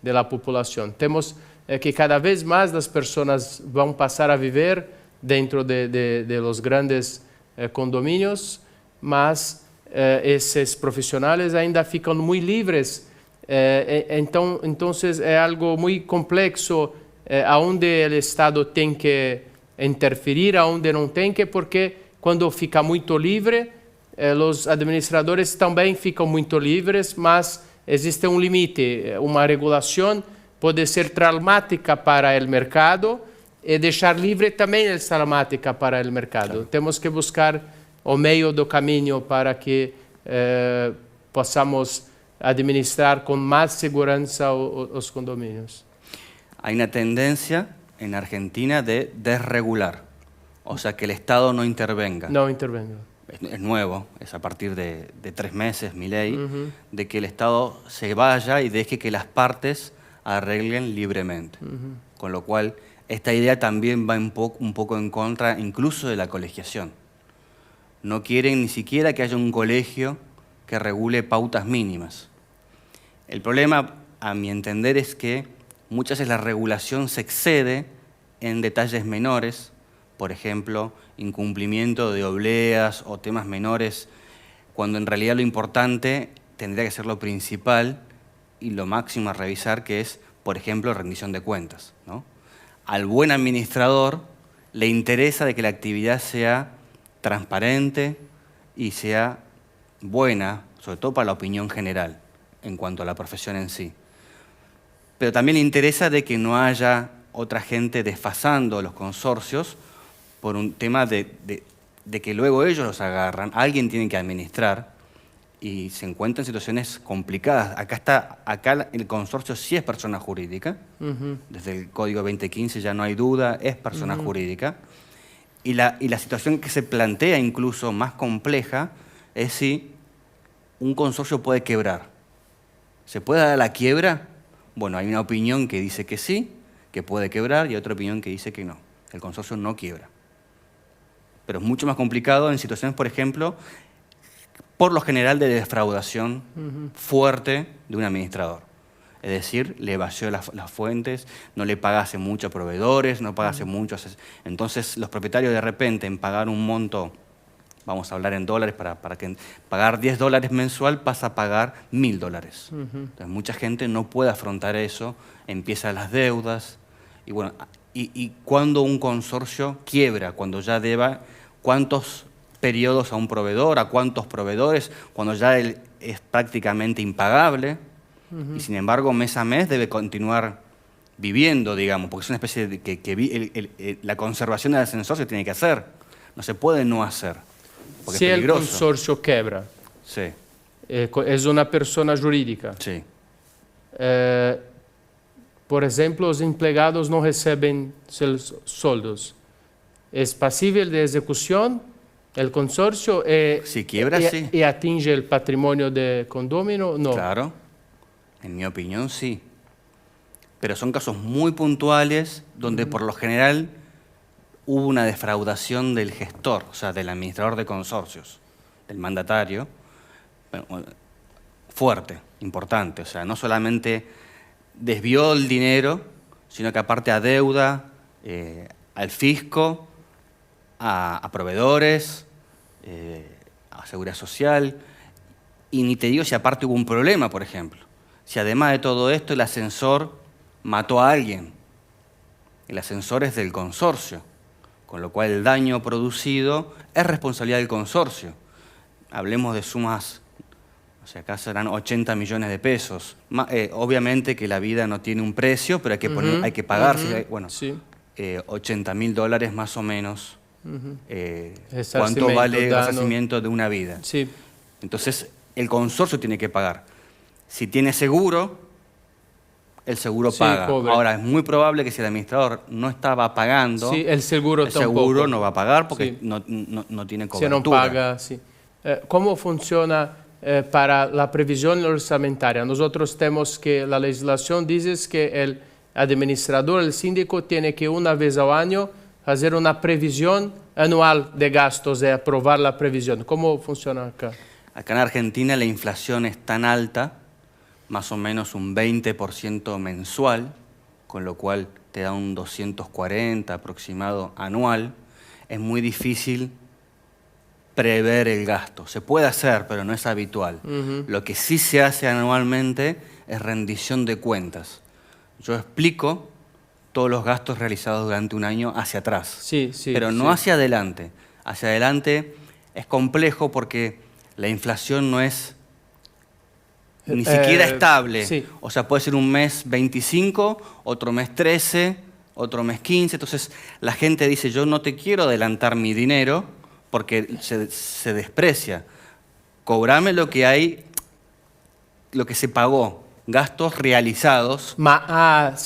da população. Temos que cada vez mais as pessoas vão passar a viver dentro de los grandes condomínios, mas esses profissionais ainda ficam muito livres. Então é algo muito complexo, aonde o Estado tem que interferir, aonde não tem que, porque quando fica muito livre, os administradores também ficam muito livres, mas existe um limite. Uma regulação pode ser traumática para o mercado e deixar livre também é traumática para o mercado. Claro. Temos que buscar o meio do caminho para que possamos administrar con más seguridad los condominios. Hay una tendencia en Argentina de desregular, o sea, que el Estado no intervenga. No intervenga. Es nuevo, es a partir de 3 meses, mi ley, de que el Estado se vaya y deje que las partes arreglen libremente. Con lo cual, esta idea también va un poco en contra incluso de la colegiación. No quieren ni siquiera que haya un colegio que regule pautas mínimas. El problema, a mi entender, es que muchas veces la regulación se excede en detalles menores, por ejemplo, incumplimiento de obleas o temas menores, cuando en realidad lo importante tendría que ser lo principal y lo máximo a revisar, que es, por ejemplo, rendición de cuentas, ¿no? Al buen administrador le interesa de que la actividad sea transparente y sea buena, sobre todo para la opinión general, en cuanto a la profesión en sí. Pero también le interesa de que no haya otra gente desfasando los consorcios por un tema de que luego ellos los agarran, alguien tiene que administrar y se encuentran en situaciones complicadas. Acá el consorcio sí es persona jurídica, desde el Código 2015 ya no hay duda, es persona jurídica. Y la situación que se plantea incluso más compleja es si un consorcio puede quebrar. ¿Se puede dar la quiebra? Bueno, hay una opinión que dice que sí, que puede quebrar, y otra opinión que dice que no. El consorcio no quiebra. Pero es mucho más complicado en situaciones, por ejemplo, por lo general de defraudación fuerte de un administrador. Es decir, le vació las fuentes, no le pagase mucho a proveedores, no pagase mucho. Entonces, los propietarios de repente en pagar un monto, vamos a hablar en dólares, para que pagar $10 mensual pasa a pagar $1.000. Entonces, mucha gente no puede afrontar eso, empiezan las deudas. Y bueno, y cuando un consorcio quiebra, cuando ya deba, ¿cuántos periodos a un proveedor, a cuántos proveedores, cuando ya él es prácticamente impagable? Y sin embargo, mes a mes debe continuar viviendo, digamos, porque es una especie de que la conservación del ascensor se tiene que hacer. No se puede no hacer, porque si es peligroso. El consorcio quebra, sí. Es una persona jurídica. Sí. Por ejemplo, los empleados no reciben sus sueldos. ¿Es pasible de ejecución el consorcio? Si quiebra, sí. ¿Y atinge el patrimonio de condominio? No. Claro. En mi opinión, sí. Pero son casos muy puntuales donde por lo general hubo una defraudación del gestor, o sea, del administrador de consorcios, del mandatario, fuerte, importante. O sea, no solamente desvió el dinero, sino que aparte adeuda al fisco, a proveedores, a seguridad social, y ni te digo si aparte hubo un problema, por ejemplo. Si además de todo esto el ascensor mató a alguien. El ascensor es del consorcio, con lo cual el daño producido es responsabilidad del consorcio. Hablemos de sumas, o sea, acá serán 80 millones de pesos. Obviamente que la vida no tiene un precio, pero hay que pagar. Bueno, sí. $80.000 más o menos. ¿Cuánto vale el resarcimiento de una vida? Sí. Entonces, el consorcio tiene que pagar. Si tiene seguro, el seguro paga. Pobre. Ahora, es muy probable que si el administrador no estaba pagando, sí, el seguro no va a pagar porque no tiene cobertura. Si no paga, sí. ¿Cómo funciona para la previsión orçamentária? Nosotros tenemos que, la legislación dice que administrador, el síndico, tiene que una vez al año hacer una previsión anual de gastos y aprobar la previsión. ¿Cómo funciona acá? Acá en Argentina la inflación es tan alta, más o menos un 20% mensual, con lo cual te da un 240 aproximado anual. Es muy difícil prever el gasto. Se puede hacer, pero no es habitual. Lo que sí se hace anualmente es rendición de cuentas. Yo explico todos los gastos realizados durante un año hacia atrás, Sí, pero no hacia adelante. Hacia adelante es complejo porque la inflación no es ni siquiera estable. Sí. O sea, puede ser un mes 25, otro mes 13, otro mes 15. Entonces la gente dice, yo no te quiero adelantar mi dinero porque se desprecia. Cobrame lo que hay, lo que se pagó, gastos realizados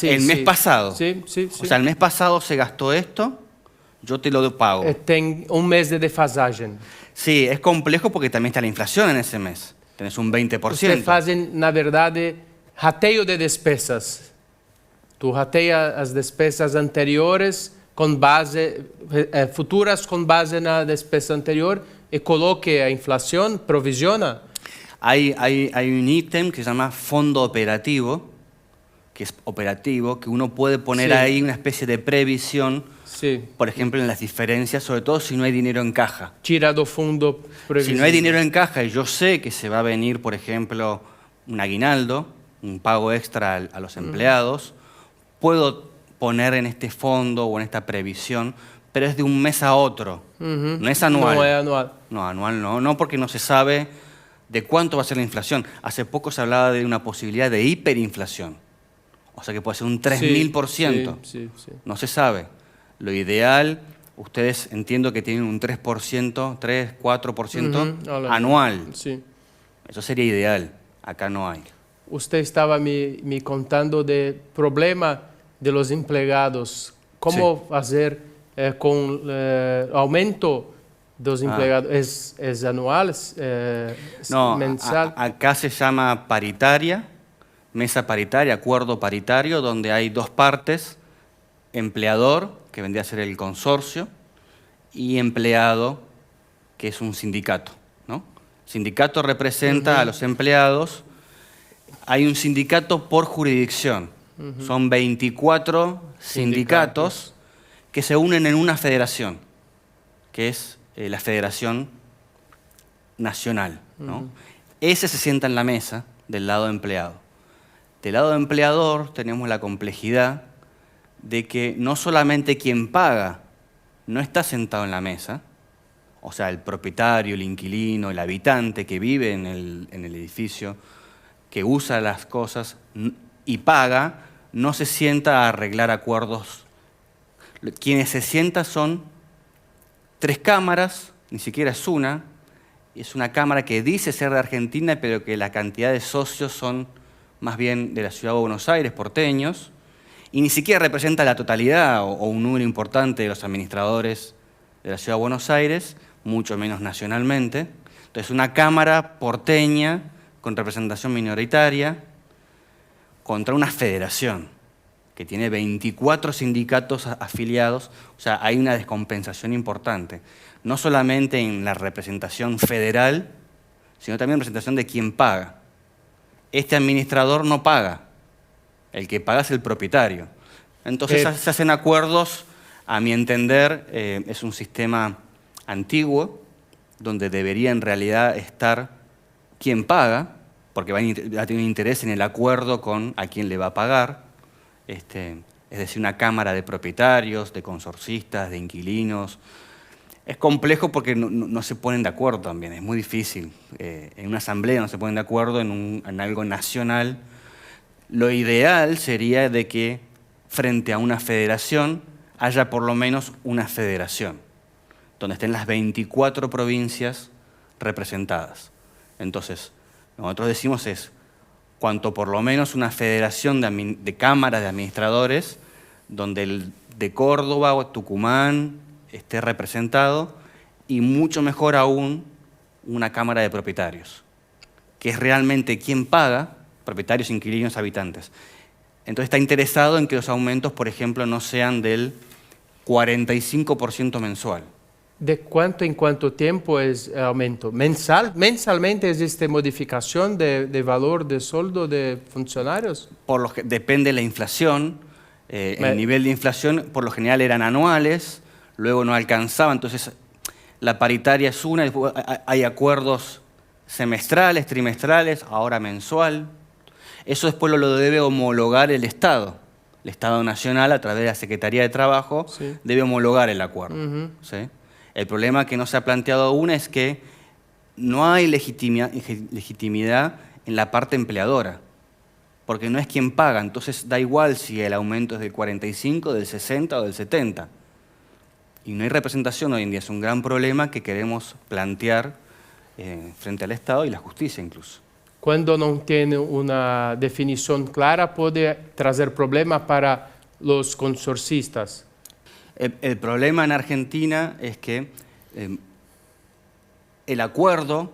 el mes pasado. Sí. O sea, el mes pasado se gastó esto, yo te lo pago. Tem un mes de desfasagem. Sí, es complejo porque también está la inflación en ese mes. Tenés un 20%. Ustedes fazem, na verdade, rateio de despesas. Tu rateia as despesas anteriores com base, futuras com base na despesa anterior e coloque a inflação, provisiona. Hay un ítem que se llama fondo operativo, que es operativo, que uno puede poner ahí una especie de previsión, por ejemplo, en las diferencias, sobre todo si no hay dinero en caja. Tira do fundo previsível. Si no hay dinero en caja y yo sé que se va a venir, por ejemplo, un aguinaldo, un pago extra a los empleados, puedo poner en este fondo o en esta previsión, pero es de un mes a otro, no es anual. No es anual. No, anual no, porque no se sabe de cuánto va a ser la inflación. Hace poco se hablaba de una posibilidad de hiperinflación, o sea que puede ser un 3000%. Sí. No se sabe. Lo ideal, ustedes entiendo que tienen un 3%, 3, 4% anual. Sí. Eso sería ideal. Acá no hay. Usted estaba me contando del problema de los empleados. ¿Cómo hacer con aumento de los empleados? ¿Es anual? No, mensual? Acá se llama paritaria, mesa paritaria, acuerdo paritario, donde hay dos partes, empleador, que vendría a ser el consorcio, y empleado, que es un sindicato, ¿no? Sindicato representa a los empleados. Hay un sindicato por jurisdicción. Son 24 sindicatos que se unen en una federación, que es la Federación Nacional, ¿no? Ese se sienta en la mesa del lado empleado. Del lado empleador tenemos la complejidad de que no solamente quien paga no está sentado en la mesa, o sea, el propietario, el inquilino, el habitante que vive en el edificio, que usa las cosas y paga, no se sienta a arreglar acuerdos. Quienes se sientan son 3 cámaras, ni siquiera es una cámara que dice ser de Argentina, pero que la cantidad de socios son más bien de la Ciudad de Buenos Aires, porteños, y ni siquiera representa la totalidad o un número importante de los administradores de la Ciudad de Buenos Aires, mucho menos nacionalmente. Entonces, una cámara porteña con representación minoritaria contra una federación que tiene 24 sindicatos afiliados. O sea, hay una descompensación importante, no solamente en la representación federal, sino también en la representación de quien paga. Este administrador no paga, el que paga es el propietario. Entonces se hacen acuerdos, a mi entender, es un sistema antiguo, donde debería en realidad estar quien paga, porque va a tener interés en el acuerdo con a quién le va a pagar, es decir, una cámara de propietarios, de consorcistas, de inquilinos. Es complejo porque no se ponen de acuerdo también, es muy difícil. En una asamblea no se ponen de acuerdo en algo nacional. Lo ideal sería de que frente a una federación haya por lo menos una federación, donde estén las 24 provincias representadas. Entonces, nosotros decimos cuanto por lo menos una federación de cámaras de administradores, donde el de Córdoba o Tucumán esté representado, y mucho mejor aún una cámara de propietarios, que es realmente quien paga, propietarios, inquilinos, habitantes. Entonces está interesado en que los aumentos, por ejemplo, no sean del 45% mensual. ¿De cuánto en cuánto tiempo es el aumento? ¿Mensal? ¿Mensalmente existe modificación de valor de sueldo de funcionarios? Depende de la inflación. El nivel de inflación, por lo general, eran anuales, luego no alcanzaba. Entonces, la paritaria es una, después hay acuerdos semestrales, trimestrales, ahora mensual. Eso después lo debe homologar el Estado. El Estado Nacional, a través de la Secretaría de Trabajo, Sí. debe homologar el acuerdo. ¿Sí? El problema que no se ha planteado aún es que no hay legitimidad en la parte empleadora, porque no es quien paga. Entonces da igual si el aumento es del 45, del 60 o del 70. Y no hay representación hoy en día. Es un gran problema que queremos plantear frente al Estado y la justicia incluso. Cuando no tiene una definición clara, puede traer problemas para los consorcistas. El problema en Argentina es que el acuerdo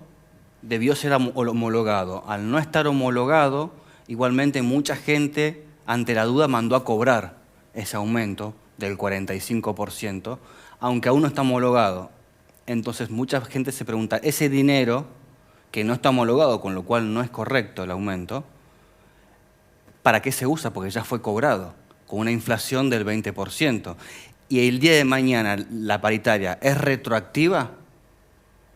debió ser homologado. Al no estar homologado, igualmente mucha gente, ante la duda, mandó a cobrar ese aumento del 45%, aunque aún no está homologado. Entonces mucha gente se pregunta, ese dinero que no está homologado, con lo cual no es correcto el aumento, ¿para qué se usa? Porque ya fue cobrado, con una inflación del 20%. Y el día de mañana la paritaria es retroactiva,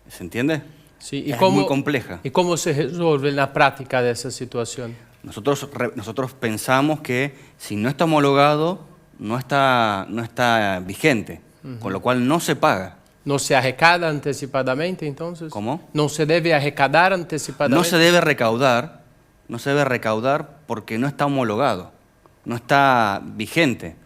¿se entiende? Sí, es muy compleja. ¿Y cómo se resuelve en la práctica de esa situación? Nosotros pensamos que si no está homologado, no está vigente, con lo cual no se paga. ¿No se arrecada anticipadamente entonces? ¿Cómo? ¿No se debe arrecadar anticipadamente? No se debe recaudar porque no está homologado, no está vigente.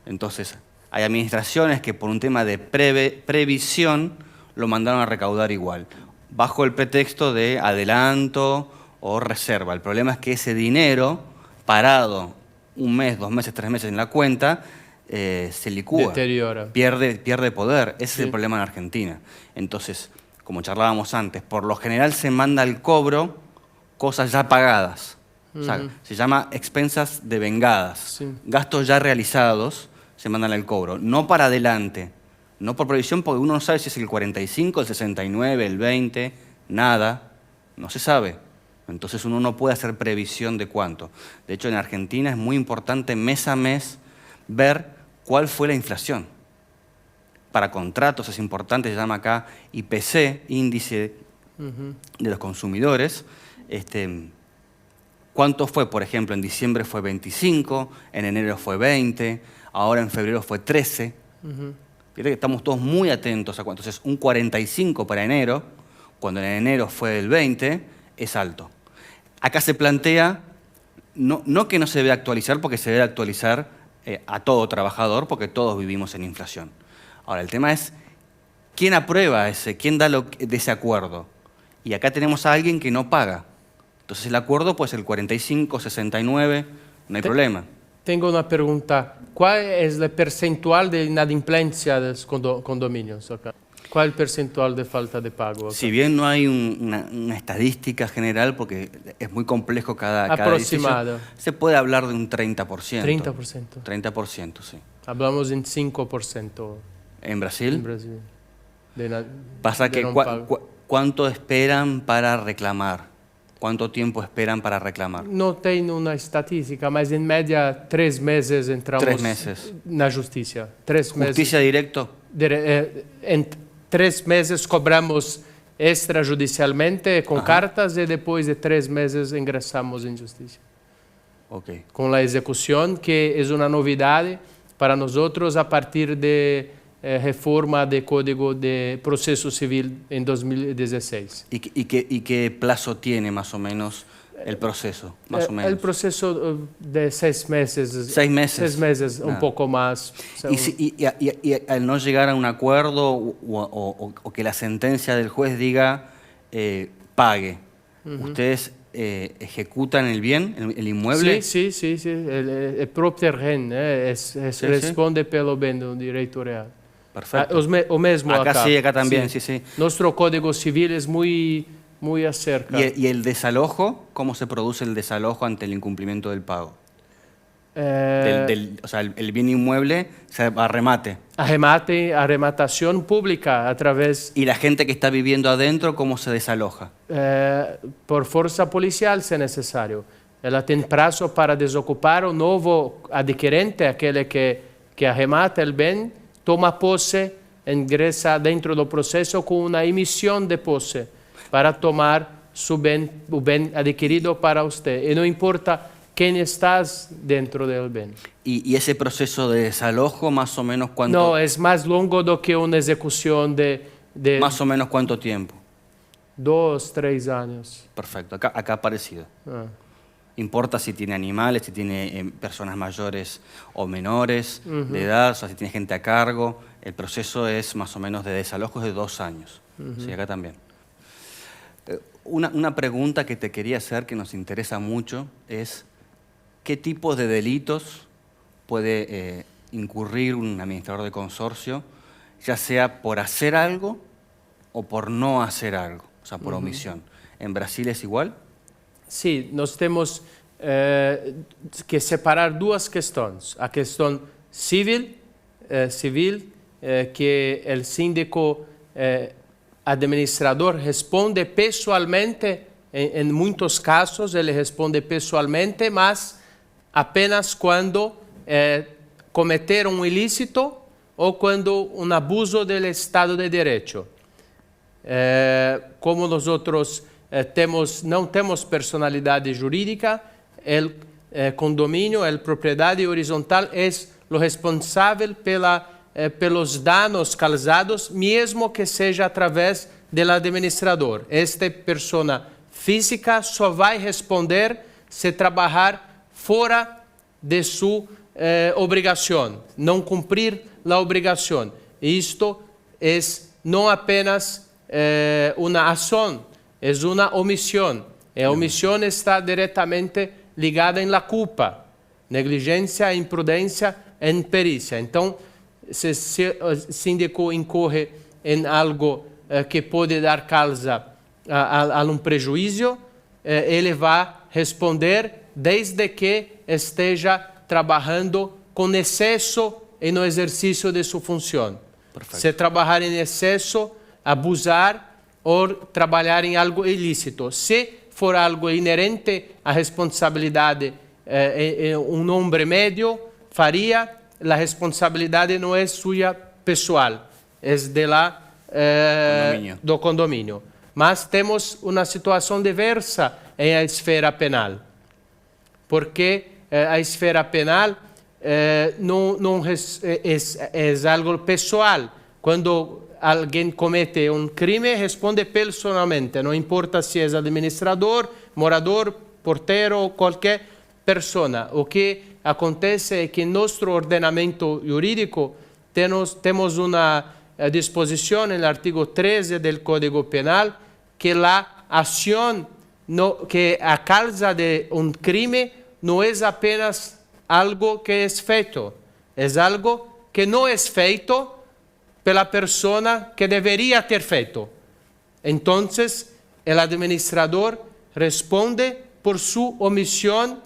Entonces, hay administraciones que por un tema de previsión lo mandaron a recaudar igual, bajo el pretexto de adelanto o reserva. El problema es que ese dinero parado 1 mes, 2 meses, 3 meses en la cuenta, se licúa, deteriora, pierde poder. Ese Sí. es el problema en Argentina. Entonces, como charlábamos antes, por lo general se manda al cobro cosas ya pagadas. O sea, se llama expensas devengadas. Sí. Gastos ya realizados se mandan al cobro, no para adelante, no por previsión, porque uno no sabe si es el 45, el 69, el 20, nada, no se sabe. Entonces uno no puede hacer previsión de cuánto. De hecho, en Argentina es muy importante mes a mes ver cuál fue la inflación. Para contratos es importante, se llama acá IPC, Índice de los Consumidores. ¿Cuánto fue? Por ejemplo, en diciembre fue 25, en enero fue 20, ahora en febrero fue 13. Fíjate que estamos todos muy atentos a cuánto. Entonces, un 45 para enero, cuando en enero fue el 20, es alto. Acá se plantea, no que no se debe actualizar, porque se debe actualizar a todo trabajador, porque todos vivimos en inflación. Ahora, el tema es, ¿quién aprueba quién da de ese acuerdo? Y acá tenemos a alguien que no paga. Entonces el acuerdo puede ser el 45, 69, no hay problema. Tengo una pregunta. ¿Cuál es el percentual de inadimplência de los condominios acá? ¿Cuál es el percentual de falta de pago acá? Si bien no hay una estadística general, porque es muy complejo cada aproximado, edificio, se puede hablar de un 30%. 30%. 30%, sí. Hablamos en 5%. ¿En Brasil? En Brasil. Pasa que ¿cuánto esperan para reclamar? ¿Cuánto tiempo esperan para reclamar? No tengo una estadística, mas en media 3 meses entramos 3 meses. na justicia. 3 meses. ¿Justicia directo? En 3 meses cobramos extrajudicialmente con cartas y después de 3 meses ingresamos en justicia. Okay. Con la ejecución, que es una novedad para nosotros a partir de reforma de Código de Proceso Civil en 2016. ¿Y qué plazo tiene más o menos el proceso? Más o menos. El proceso de 6 meses. 6 meses. 6 meses, un poco más. Y al no llegar a un acuerdo o que la sentencia del juez diga pague, ¿ustedes ejecutan el bien, el inmueble? Sí. El propio terreno responde pelo bem do direito real. Perfecto. O mesmo acá. Acá sí, acá también, sí. Nuestro Código Civil es muy acerca. ¿Y el desalojo? ¿Cómo se produce el desalojo ante el incumplimiento del pago? O sea, el bien inmueble se arremate. Arrematación pública a través, Y la gente que está viviendo adentro, ¿cómo se desaloja? por força policial, se necessário. Ela tem prazo para desocupar o novo adquirente, aquele que arremata o bem, toma posse, ingressa dentro do processo com uma emissão de posse para tomar o bem adquirido para você. E não importa quem está dentro do bem. Y ese proceso de desalojo, más o menos cuánto, Não, é mais longo do que uma execução de más o menos cuánto tiempo. 2, 3 anos. Perfecto, acá parecido. Importa si tiene animales, si tiene personas mayores o menores de edad, o sea, si tiene gente a cargo. El proceso es más o menos de desalojo de 2 años. Sí, acá también. Una pregunta que te quería hacer que nos interesa mucho es ¿qué tipo de delitos puede incurrir un administrador de consorcio, ya sea por hacer algo o por no hacer algo, o sea, por omisión? ¿En Brasil es igual? Sim, nós temos que separar duas questões. A questão civil, que o síndico administrador responde pessoalmente, em muitos casos ele responde pessoalmente, mas apenas quando cometer um ilícito ou quando um abuso do Estado de Direito. Como nós outros não temos personalidade jurídica, o condomínio, a propriedade horizontal é o responsável pelos danos causados, mesmo que seja através do administrador. Esta pessoa física só vai responder se trabalhar fora de sua obrigação, não cumprir a obrigação. Isto é não apenas uma ação, é uma omissão. A omissão está diretamente ligada em la culpa, negligência, imprudência, imperícia. Então, se o síndico incorre em algo que pode dar causa a um prejuízo, ele vai responder desde que esteja trabalhando com excesso no exercício de sua função. Perfeito. Se trabalhar em excesso, abusar ou trabalhar em algo ilícito. Se for algo inerente à responsabilidade, um homem médio faria, a responsabilidade não é sua pessoal, é do condomínio. Mas temos uma situação diversa em a esfera penal, porque a esfera penal não é algo pessoal. Quando alguém comete um crime, responde pessoalmente, não importa se é administrador, morador, porteiro, qualquer pessoa. O que acontece é que em nosso ordenamento jurídico temos uma disposição no artigo 13 do Código Penal que a ação, que a causa de um crime não é apenas algo que é feito, é algo que não é feito pela pessoa que deveria ter feito. Então, o administrador responde por sua omissão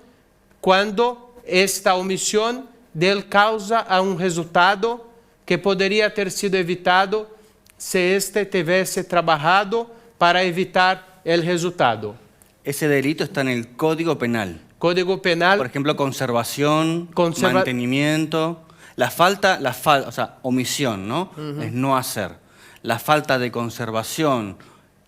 quando esta omissão deu causa a um resultado que poderia ter sido evitado se este tivesse trabalhado para evitar o resultado. Ese delito está en el Código Penal. Código Penal. Por ejemplo, conservación, mantenimiento. O sea, omisión, ¿no? Es no hacer. La falta de conservación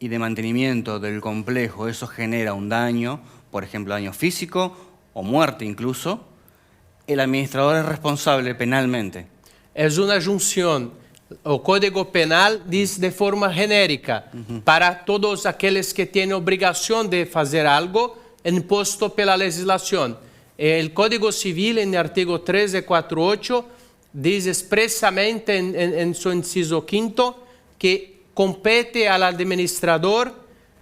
y de mantenimiento del complejo, eso genera un daño, por ejemplo, daño físico o muerte incluso. El administrador es responsable penalmente. Es una junción. O Código Penal diz de forma genérica para todos aqueles que têm obrigação de fazer algo imposto pela legislação. O Código Civil, em artigo 1348, diz expressamente em seu inciso 5º que compete ao administrador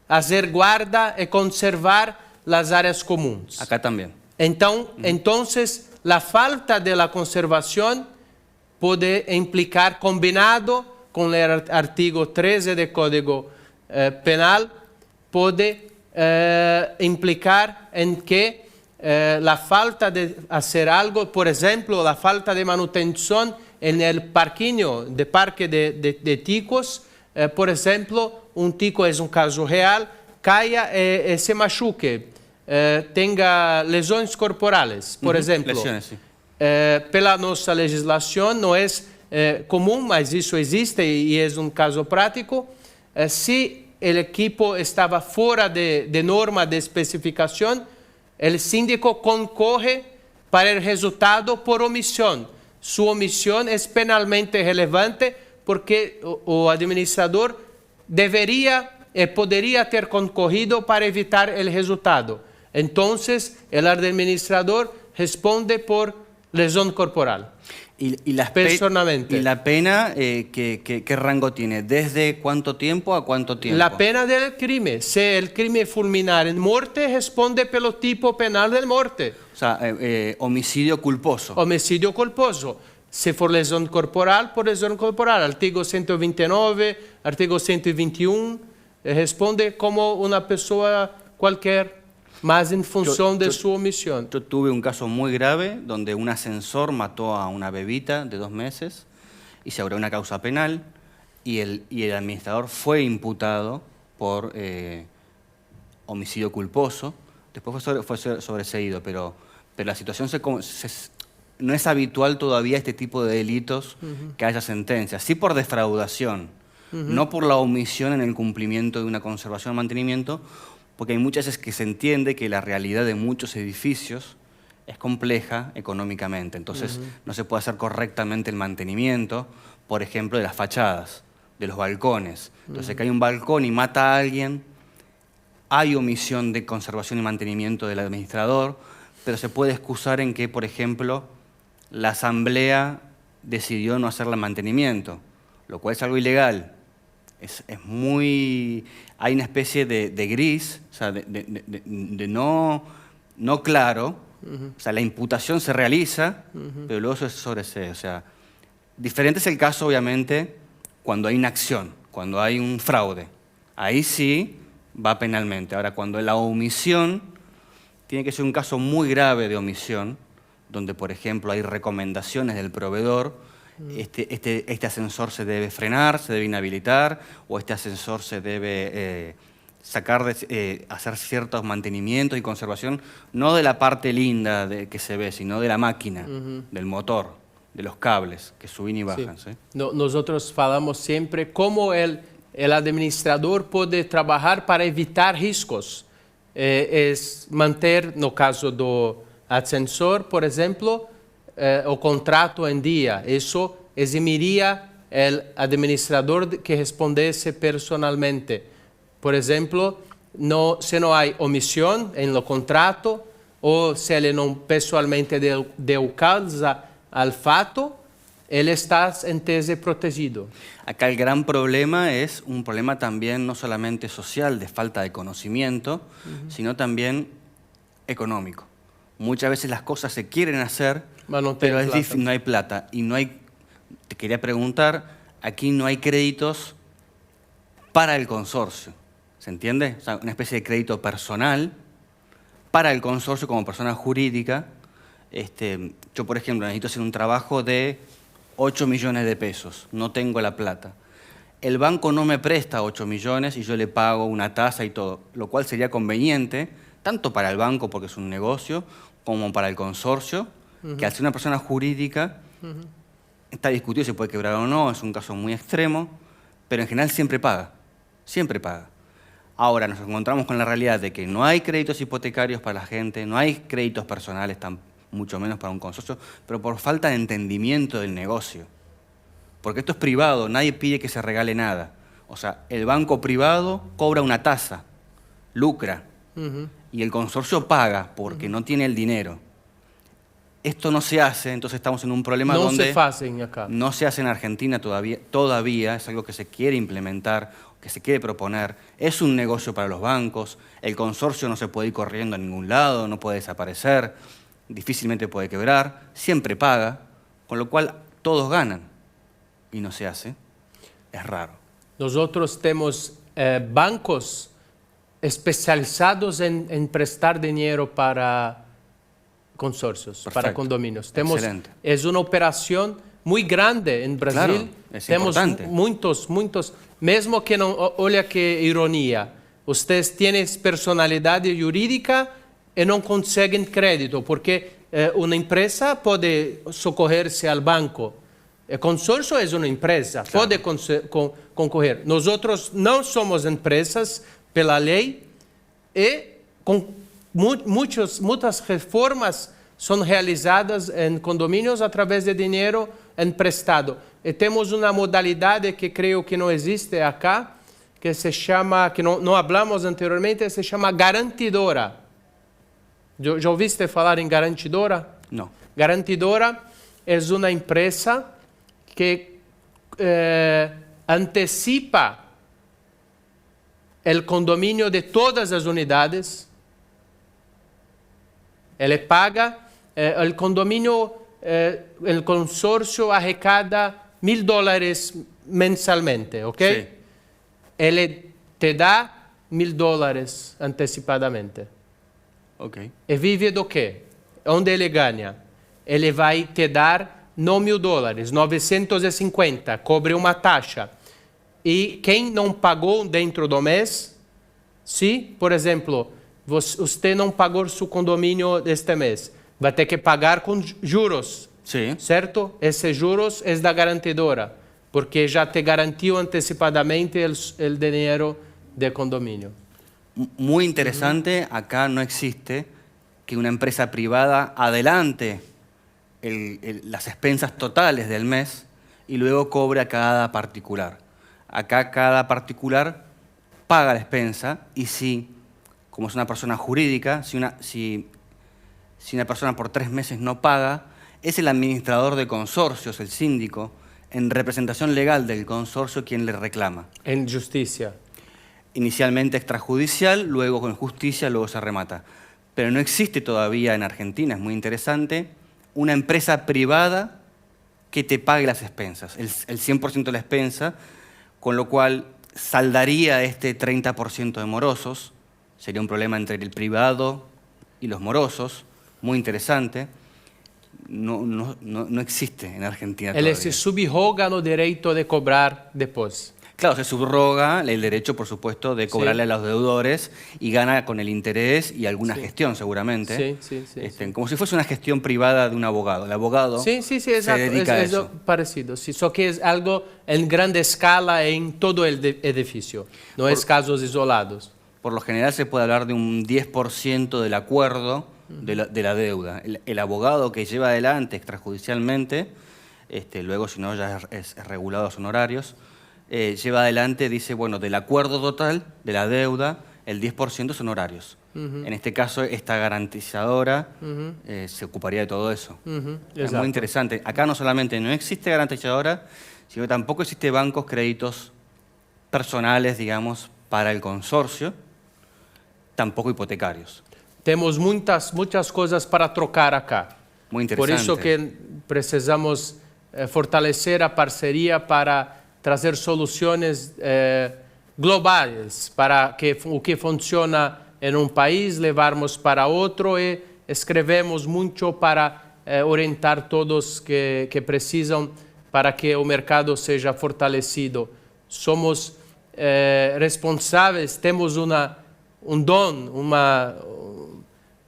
fazer guarda e conservar as áreas comuns. Acá também. Então, a falta de conservação pode implicar, combinado com o artigo 13 do Código Penal, pode implicar em que la falta de hacer algo, por ejemplo, la falta de manutención en el parquinho de parque de ticos. Por ejemplo, un tico es un caso real, caiga y se machuque, tenga lesiones corporales, por exemplo. Lesiones, sí. Pela nossa legislação não é comum, mas isso existe e é um caso prático. Se o equipo estava fora de norma de especificação, o síndico concorre para o resultado por omissão. Sua omissão é penalmente relevante porque o administrador deveria e poderia ter concorrido para evitar o resultado. Então, o administrador responde por lesión corporal. Personalmente. ¿Y la pena qué rango tiene? ¿Desde cuánto tiempo a cuánto tiempo? La pena del crimen. Si el crimen fulminar en muerte, responde pelo tipo penal de muerte. O sea, homicidio culposo. Homicidio culposo. Se for lesión corporal, por lesión corporal. Artigo 129, artigo 121, responde como una persona cualquier. Más en función de su omisión. Yo tuve un caso muy grave donde un ascensor mató a una bebita de 2 meses y se abrió una causa penal y el administrador fue imputado por homicidio culposo. Después fue sobreseído, pero la situación no es habitual todavía este tipo de delitos que haya sentencias. Sí por defraudación, no por la omisión en el cumplimiento de una conservación o mantenimiento, porque hay muchas veces que se entiende que la realidad de muchos edificios es compleja económicamente, entonces no se puede hacer correctamente el mantenimiento, por ejemplo, de las fachadas, de los balcones. Entonces, que hay un balcón y mata a alguien, hay omisión de conservación y mantenimiento del administrador, pero se puede excusar en que, por ejemplo, la asamblea decidió no hacerle mantenimiento, lo cual es algo ilegal. Es muy... Hay una especie de gris, o sea, de no claro. O sea, la imputación se realiza, pero luego eso es sobresee. O sea, diferente es el caso, obviamente, cuando hay una acción, cuando hay un fraude. Ahí sí va penalmente. Ahora, cuando la omisión, tiene que ser un caso muy grave de omisión, donde, por ejemplo, hay recomendaciones del proveedor. Este ascensor se debe frenar, se debe inhabilitar, o este ascensor se debe hacer ciertos mantenimientos y conservación, no de la parte linda que se ve, sino de la máquina, del motor, de los cables que suben y bajan. Sí. ¿Sí? Nosotros falamos siempre cómo el administrador puede trabajar para evitar riscos. Es manter, no caso do ascensor, por ejemplo, o contrato em dia. Isso eximiria o administrador que respondesse personalmente. Por exemplo, se não há omissão em lo contrato ou se ele não pessoalmente deu causa al fato, ele está em tese protegido. Acá el gran problema es un problema también no solamente social, de falta de conocimiento, sino también económico. Muchas veces las cosas se quieren hacer, pero es difícil, no hay plata. Y no hay, te quería preguntar, aquí no hay créditos para el consorcio, ¿se entiende? O sea, una especie de crédito personal para el consorcio como persona jurídica. Yo, por ejemplo, necesito hacer un trabajo de 8 millones de pesos, no tengo la plata. El banco no me presta 8 millones y yo le pago una tasa y todo, lo cual sería conveniente, tanto para el banco porque es un negocio, como para el consorcio, que al ser una persona jurídica, está discutido si puede quebrar o no, es un caso muy extremo, pero en general siempre paga, siempre paga. Ahora nos encontramos con la realidad de que no hay créditos hipotecarios para la gente, no hay créditos personales, mucho menos para un consorcio, pero por falta de entendimiento del negocio. Porque esto es privado, nadie pide que se regale nada. O sea, el banco privado cobra una tasa, lucra, y el consorcio paga porque no tiene el dinero. Esto no se hace, entonces estamos en un problema donde... No se hacen acá. No se hace en Argentina todavía, es algo que se quiere implementar, que se quiere proponer. Es un negocio para los bancos, el consorcio no se puede ir corriendo a ningún lado, no puede desaparecer, difícilmente puede quebrar, siempre paga, con lo cual todos ganan. Y no se hace, es raro. Nosotros tenemos bancos especializados en prestar dinero para consorcios, para Perfecto. condominios. Excelente. Es una operación muy grande en Brasil. Claro, es Temos importante. muitos, mesmo que não, olha que ironia, vocês têm personalidade jurídica e não conseguem crédito, porque uma empresa pode socorrer-se ao banco. O consórcio é uma empresa, Claro. pode concorrer. Nós outros não somos empresas pela lei e com muitas reformas são realizadas em condomínios através de dinheiro emprestado. E temos uma modalidade que creio que não existe acá, que se chama, que não hablamos anteriormente, se chama garantidora. Já ouviste falar em garantidora? No. Garantidora é uma empresa que antecipa o condomínio de todas as unidades. Ele paga, o condomínio, o consórcio arrecada $1,000 mensalmente, ok? Sí. Ele te dá $1,000 antecipadamente. Ok. E vive do quê? Onde ele ganha? Ele vai te dar não $1.000, 950, cobre uma taxa. E quem não pagou dentro do mês, se, por exemplo, você não pagou seu condomínio este mês, vai ter que pagar com juros, Sí. certo? Esses juros é da garantidora, porque já te garantiu antecipadamente o dinheiro de condomínio. Muy interesante, acá no existe que una empresa privada adelante las expensas totales del mes y luego cobre a cada particular. Acá cada particular paga la expensa y si, como es una persona jurídica, si una persona por 3 meses no paga, es el administrador de consorcios, el síndico, en representación legal del consorcio quien le reclama. Em justiça. Inicialmente extrajudicial, luego con justicia, luego se remata. Pero no existe todavía en Argentina, es muy interesante, una empresa privada que te pague las expensas, el 100% de la expensa, con lo cual saldaría este 30% de morosos, sería un problema entre el privado y los morosos, muy interesante. No existe en Argentina Ele todavía. se subroga no direito de cobrar depois. Claro, se subroga el derecho, por supuesto, de cobrarle Sí. a los deudores y gana con el interés y alguna Sí. gestión, seguramente. Sí. Como si fuese una gestión privada de un abogado. El abogado Sim, se exato. dedica a É eso. parecido. Sim, só que é algo em grande escala em todo o edifício. Não é casos isolados. Por lo general se puede hablar de un 10% del acuerdo de la deuda. El abogado que lleva adelante extrajudicialmente, luego si no ya es regulado a sus honorarios, lleva adelante, dice, bueno, del acuerdo total de la deuda, el 10% son horarios. En este caso, esta garantizadora se ocuparía de todo eso. Es Exato. muy interesante. Acá no solamente no existe garantizadora, sino que tampoco existe bancos, créditos personales, digamos, para el consorcio, tampoco hipotecarios. Temos muitas coisas para trocar acá. Muy Por interesante. isso que precisamos fortalecer a parceria para trazer soluções globais para que o que funciona em país levarmos para outro e escrevemos muito para orientar todos que precisam para que o mercado seja fortalecido. Somos responsáveis, temos dom,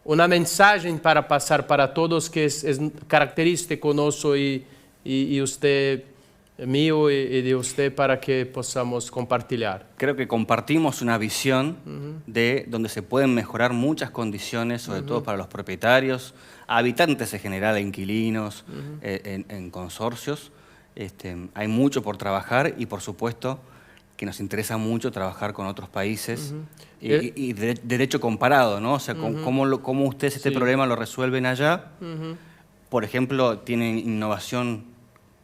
uma mensagem para passar para todos que é característico nosso e você mío y de usted para que podamos compartir. Creo que compartimos una visión de donde se pueden mejorar muchas condiciones, sobre todo para los propietarios, habitantes en general, inquilinos, en consorcios. Hay mucho por trabajar y, por supuesto, que nos interesa mucho trabajar con otros países y derecho comparado, ¿no? O sea, cómo ustedes este problema lo resuelven allá. Por ejemplo, tienen innovación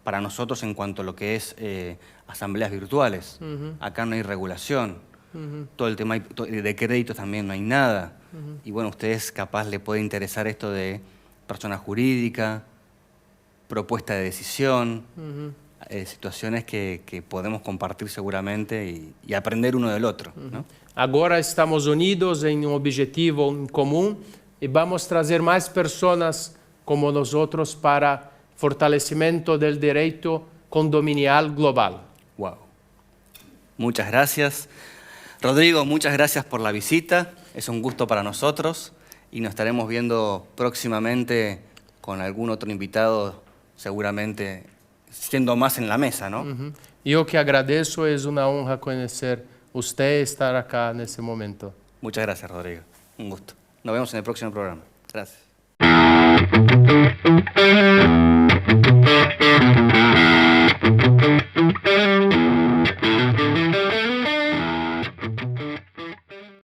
para nosotros en cuanto a lo que es asambleas virtuales. Acá no hay regulación. Todo el tema de créditos también no hay nada. Y bueno, a ustedes capaz le puede interesar esto de persona jurídica, propuesta de decisión, situaciones que podemos compartir seguramente y aprender uno del otro, ¿no? Agora estamos unidos em objetivo em comum y vamos a trazer más personas como nosotros para fortalecimiento del derecho condominial global. Wow. Muchas gracias. Rodrigo, muchas gracias por la visita. Es un gusto para nosotros y nos estaremos viendo próximamente con algún otro invitado, seguramente siendo más en la mesa, ¿no? Yo que agradezco, es una honra conocer usted y estar acá en ese momento. Muchas gracias, Rodrigo. Un gusto. Nos vemos en el próximo programa. Gracias.